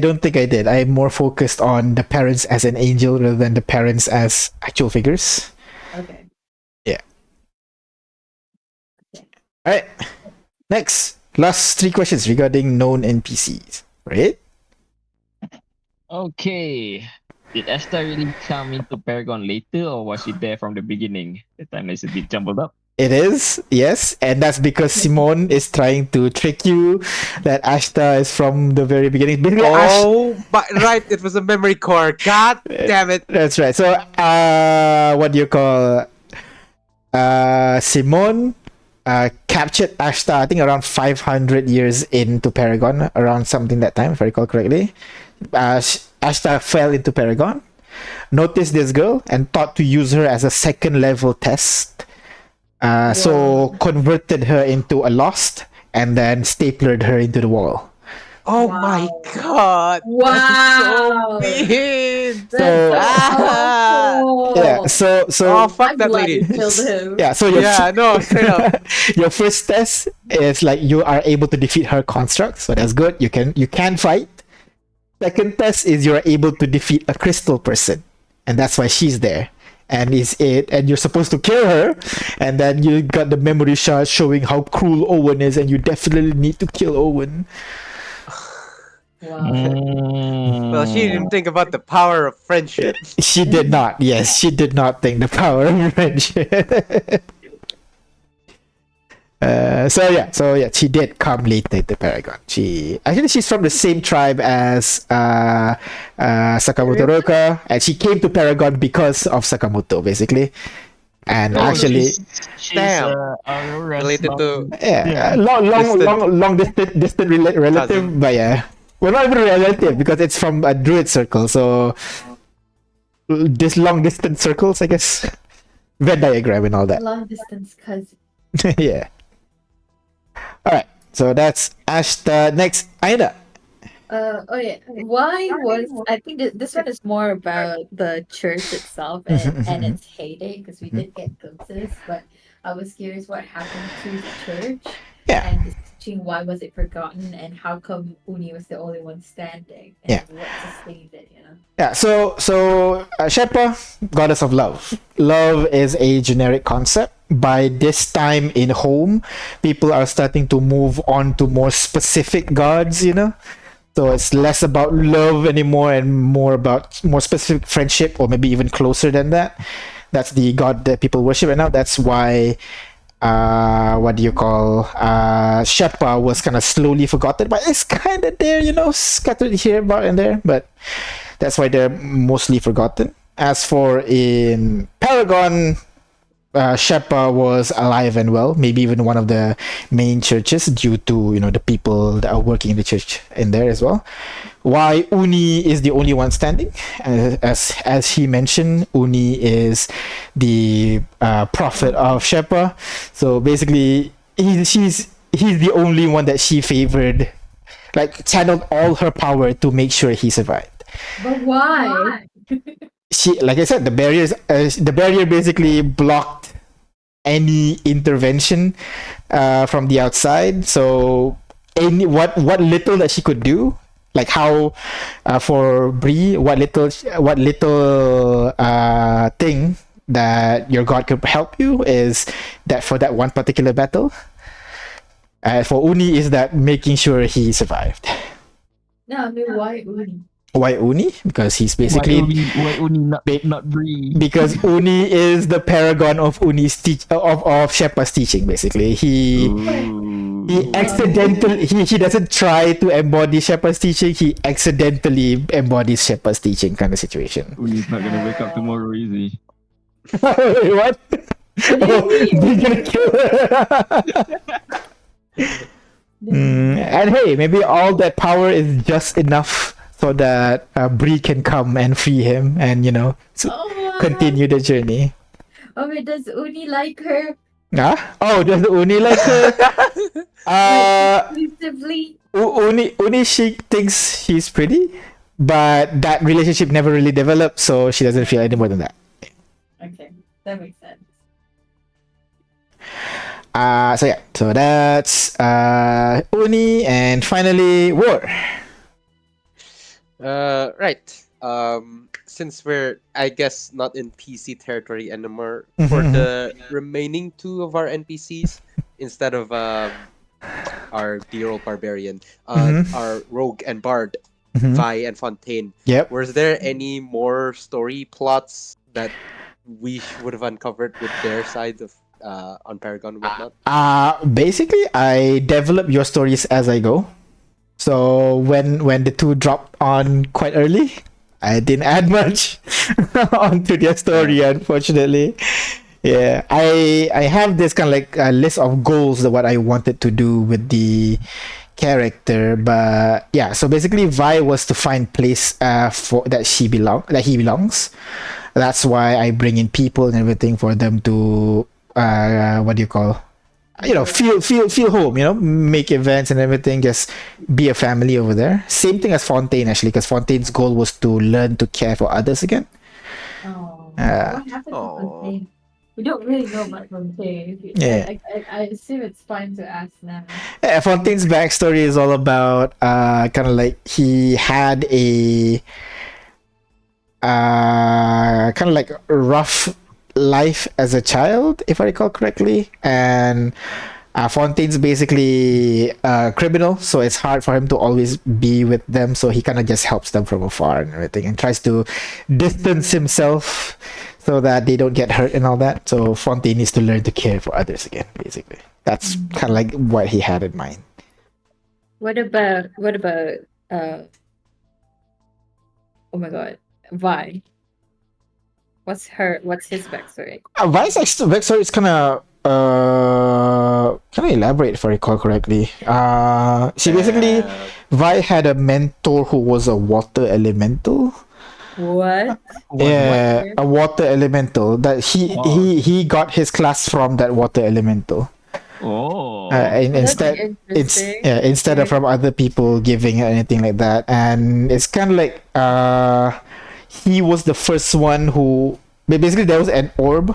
[SPEAKER 1] don't think I did. I'm more focused on the parents as an angel rather than the parents as actual figures.
[SPEAKER 4] Okay.
[SPEAKER 1] Yeah. All right. Next, last 3 questions regarding known NPCs. Right?
[SPEAKER 3] Okay. Did Esther really come into Paragon later, or was she there from the beginning? The timeline is a bit jumbled up.
[SPEAKER 1] It is, yes, and that's because Simone is trying to trick you that Ashta is from the very beginning. Basically,
[SPEAKER 5] but right, it was a memory core. God damn it!
[SPEAKER 1] That's right. So, what do you call? Simone captured Ashta, I think around 500 years into Paragon, around something that time, if I recall correctly. Ashta fell into Paragon, noticed this girl, and thought to use her as a second level test. So converted her into a lost and then staplered her into the wall.
[SPEAKER 5] Oh my god!
[SPEAKER 4] Wow!
[SPEAKER 5] That's so mean.
[SPEAKER 1] Yeah. So.
[SPEAKER 5] Oh fuck
[SPEAKER 4] I'm
[SPEAKER 5] that
[SPEAKER 4] glad
[SPEAKER 5] lady!
[SPEAKER 4] you killed him.
[SPEAKER 1] Yeah. So
[SPEAKER 5] straight up.
[SPEAKER 1] Your first test is like you are able to defeat her construct, so that's good. You can fight. Second test is you're able to defeat a crystal person, and that's why she's there. And you're supposed to kill her, and then you got the memory shard showing how cruel Owen is, and you definitely need to kill Owen.
[SPEAKER 4] Wow.
[SPEAKER 5] Well, she didn't think about the power of friendship.
[SPEAKER 1] She did not. Yes, she did not think the power of friendship. So yeah, she did come later to Paragon. She's from the same tribe as Sakamoto Roka, and she came to Paragon because of Sakamoto, basically. And
[SPEAKER 3] Oh,
[SPEAKER 1] actually,
[SPEAKER 3] she's
[SPEAKER 5] Damn.
[SPEAKER 3] Aurora's
[SPEAKER 5] Related to
[SPEAKER 1] yeah,
[SPEAKER 3] Yeah.
[SPEAKER 1] long distant relative,
[SPEAKER 5] Cousin.
[SPEAKER 1] but yeah, we're not even relative because it's from a druid circle. So this long distance circles, I guess, Venn diagram and all that.
[SPEAKER 4] Long distance cousin.
[SPEAKER 1] Yeah. All right. So that's Ashta. Next, Aina.
[SPEAKER 4] Oh yeah. Why was I think this one is more about the church itself and its heyday because we did get glimpses, but I was curious what happened to the church
[SPEAKER 1] Yeah.
[SPEAKER 4] and the teaching. Why was it forgotten, and how come Uni was the only one standing? And
[SPEAKER 1] Yeah.
[SPEAKER 4] what sustained it? You know.
[SPEAKER 1] Yeah. So Shepa, goddess of love. Love is a generic concept. By this time in home, people are starting to move on to more specific gods. So it's less about love anymore and more about more specific friendship, or maybe even closer than that. That's the god that people worship right now. That's why what do you call Shepa was kind of slowly forgotten, but it's kind of there, scattered here, about and there. But that's why they're mostly forgotten. As for in Paragon, Shepa was alive and well, maybe even one of the main churches due to the people that are working in the church in there as well. Why Uni is the only one standing, as he mentioned, Uni is the prophet of Shepa. So basically, he's the only one that she favored, like channeled all her power to make sure he survived.
[SPEAKER 4] But why?
[SPEAKER 1] Like I said, the barrier basically blocked any intervention from the outside. So what little that she could do, like how for Bree, what little thing that your god could help you is that for that one particular battle. For Uni is that making sure he survived.
[SPEAKER 4] No, I mean why Uni?
[SPEAKER 1] Why Uni? Because he's basically
[SPEAKER 3] why Uni not Bree?
[SPEAKER 1] because Uni is the paragon of Uni's of Shepa's teaching. Basically, he accidentally he doesn't try to embody Shepa's teaching. He accidentally embodies Shepa's teaching, kind of situation.
[SPEAKER 3] Uni's not gonna wake up tomorrow, is he?
[SPEAKER 1] What? Oh, he's gonna kill her. And hey, maybe all that power is just enough so that Bree can come and free him and continue the journey.
[SPEAKER 4] Oh wait, does Uni like her?
[SPEAKER 1] Oh, does Uni like her?
[SPEAKER 4] Exclusively?
[SPEAKER 1] Uni, she thinks he's pretty, but that relationship never really developed, so she doesn't feel any more than that.
[SPEAKER 4] Okay, that makes sense.
[SPEAKER 1] So that's Uni, and finally War.
[SPEAKER 5] Right. Since we're, I guess, not in PC territory anymore, for the remaining two of our NPCs, instead of our dear old barbarian, our rogue and bard, Vi and Fontaine.
[SPEAKER 1] Yep.
[SPEAKER 5] Was there any more story plots that we would have uncovered with their side of on Paragon and whatnot?
[SPEAKER 1] Basically, I develop your stories as I go. So when the two dropped on quite early, I didn't add much onto their story, unfortunately. Yeah, I have this kind of like a list of goals that what I wanted to do with the character, but yeah. So basically, Vi was to find place for that he belongs. That's why I bring in people and everything for them to what do you call? Feel home, make events and everything, just be a family over there. Same thing as Fontaine, actually, because Fontaine's goal was to learn to care for others again.
[SPEAKER 4] Oh, what happened to Fontaine? We don't really know about Fontaine.
[SPEAKER 1] Yeah.
[SPEAKER 4] I assume it's fine to ask now.
[SPEAKER 1] Yeah, Fontaine's backstory is all about kind of like he had a kind of like rough life as a child, if I recall correctly, and Fontaine's basically a criminal, so it's hard for him to always be with them, so he kind of just helps them from afar and everything and tries to distance himself so that they don't get hurt and all that. So Fontaine needs to learn to care for others again, basically. That's kind of like what he had in mind.
[SPEAKER 4] What about uh oh my god, Vi? What's his backstory?
[SPEAKER 1] Vi's backstory is kind of elaborate if I recall correctly. She basically Vi had a mentor who was a water elemental.
[SPEAKER 4] What?
[SPEAKER 1] Yeah, a water elemental that he got his class from that water elemental.
[SPEAKER 3] Oh.
[SPEAKER 1] Instead of from other people giving or anything like that, and it's kind of like he was the first one who basically there was an orb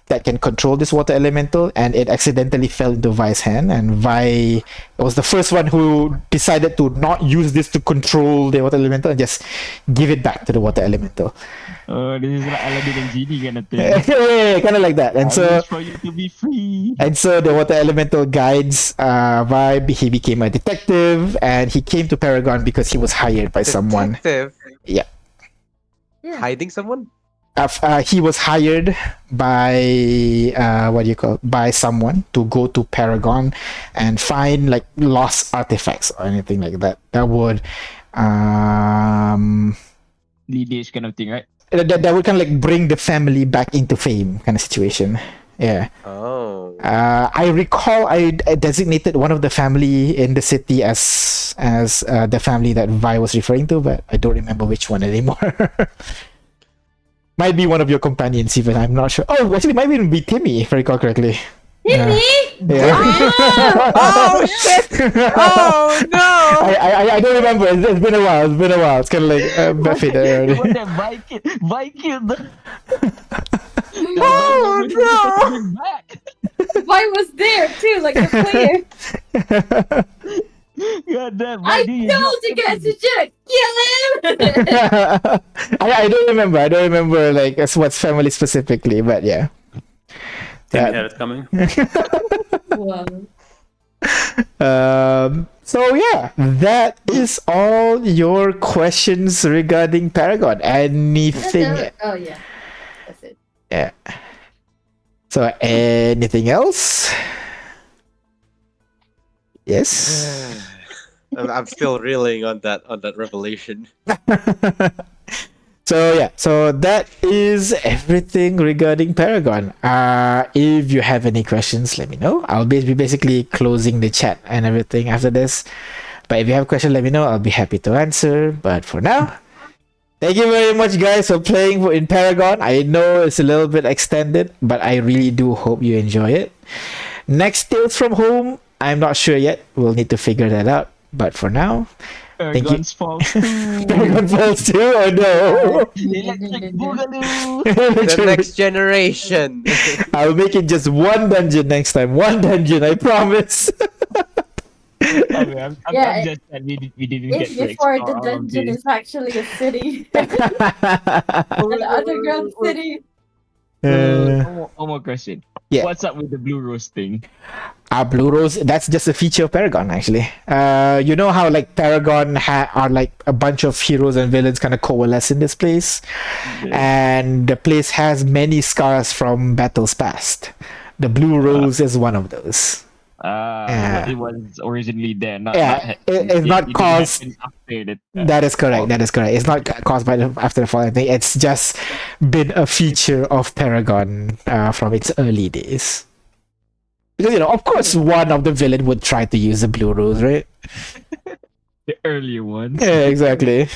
[SPEAKER 1] that can control this water elemental, and it accidentally fell into Vi's hand, and Vi was the first one who decided to not use this to control the water elemental and just give it back to the water elemental.
[SPEAKER 3] Oh, this is like Aladdin and Genie kind of thing.
[SPEAKER 1] Yeah, kind of like that. And
[SPEAKER 3] I
[SPEAKER 1] so
[SPEAKER 3] wish for you to be free.
[SPEAKER 1] And so the water elemental guides Vi. He became a detective, and he came to Paragon because he was hired by someone.
[SPEAKER 5] Detective?
[SPEAKER 1] Yeah.
[SPEAKER 5] Hiding someone?
[SPEAKER 1] He was hired by by someone to go to Paragon and find like lost artifacts or anything like that that would
[SPEAKER 3] Lineage kind of thing, right?
[SPEAKER 1] that would kind of like bring the family back into fame kind of situation. Yeah.
[SPEAKER 5] Oh.
[SPEAKER 1] I recall I designated one of the family in the city as the family that Vi was referring to, but I don't remember which one anymore. Might be one of your companions even, I'm not sure. Oh, actually, might even be Timmy, if I recall correctly.
[SPEAKER 4] Timmy?
[SPEAKER 1] Yeah.
[SPEAKER 5] Oh, shit! Oh, no!
[SPEAKER 1] I don't remember. It's been a while. It's kind of like Buffett already.
[SPEAKER 3] What that Viking?
[SPEAKER 5] Oh, no!
[SPEAKER 3] Back.
[SPEAKER 4] Vi was there too, like the player.
[SPEAKER 3] God damn,
[SPEAKER 4] I told you guys to just kill him.
[SPEAKER 1] I don't remember. Like what's family specifically, but yeah.
[SPEAKER 2] Timmy had it coming.
[SPEAKER 4] Wow.
[SPEAKER 1] So yeah, that is all your questions regarding Paragon. Anything?
[SPEAKER 4] Oh yeah, that's it.
[SPEAKER 1] Yeah. So anything else? Yes.
[SPEAKER 5] I'm still reeling on that revelation.
[SPEAKER 1] So that is everything regarding Paragon. If you have any questions, let me know. I'll be basically closing the chat and everything after this. But if you have a question, let me know. I'll be happy to answer. But for now, thank you very much, guys, for playing in Paragon. I know it's a little bit extended, but I really do hope you enjoy it. Next Tales from Home, I'm not sure yet. We'll need to figure that out. But for now,
[SPEAKER 3] Paragon's Falls 2.
[SPEAKER 1] Paragon Falls 2? Oh no!
[SPEAKER 3] Electric Boogaloo.
[SPEAKER 5] The next generation.
[SPEAKER 1] I'll make it just one dungeon next time. One dungeon, I promise.
[SPEAKER 3] I'm just sad we didn't get to
[SPEAKER 4] Before
[SPEAKER 3] explore
[SPEAKER 4] the
[SPEAKER 3] all of
[SPEAKER 4] dungeon
[SPEAKER 3] this.
[SPEAKER 4] is actually a city, an underground city.
[SPEAKER 3] One more question.
[SPEAKER 1] Yeah.
[SPEAKER 3] What's up with the Blue Rose thing?
[SPEAKER 1] Blue Rose, that's just a feature of Paragon, actually. You know how like Paragon are like a bunch of heroes and villains kind of coalesce in this place, and the place has many scars from battles past. The Blue Rose is one of those.
[SPEAKER 3] It was originally there.
[SPEAKER 1] It's not caused.
[SPEAKER 3] After it.
[SPEAKER 1] That is correct. It's not caused by after the fall. I think it's just been a feature of Paragon from its early days. Because of course, one of the villain would try to use the Blue Rose, right?
[SPEAKER 3] The earlier ones.
[SPEAKER 1] Yeah, exactly.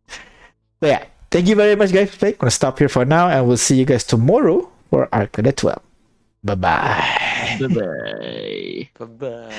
[SPEAKER 1] So yeah, thank you very much, guys. I'm gonna stop here for now, and we'll see you guys tomorrow for Arcana 12. Bye bye.
[SPEAKER 3] Bye-bye.
[SPEAKER 5] Bye-bye.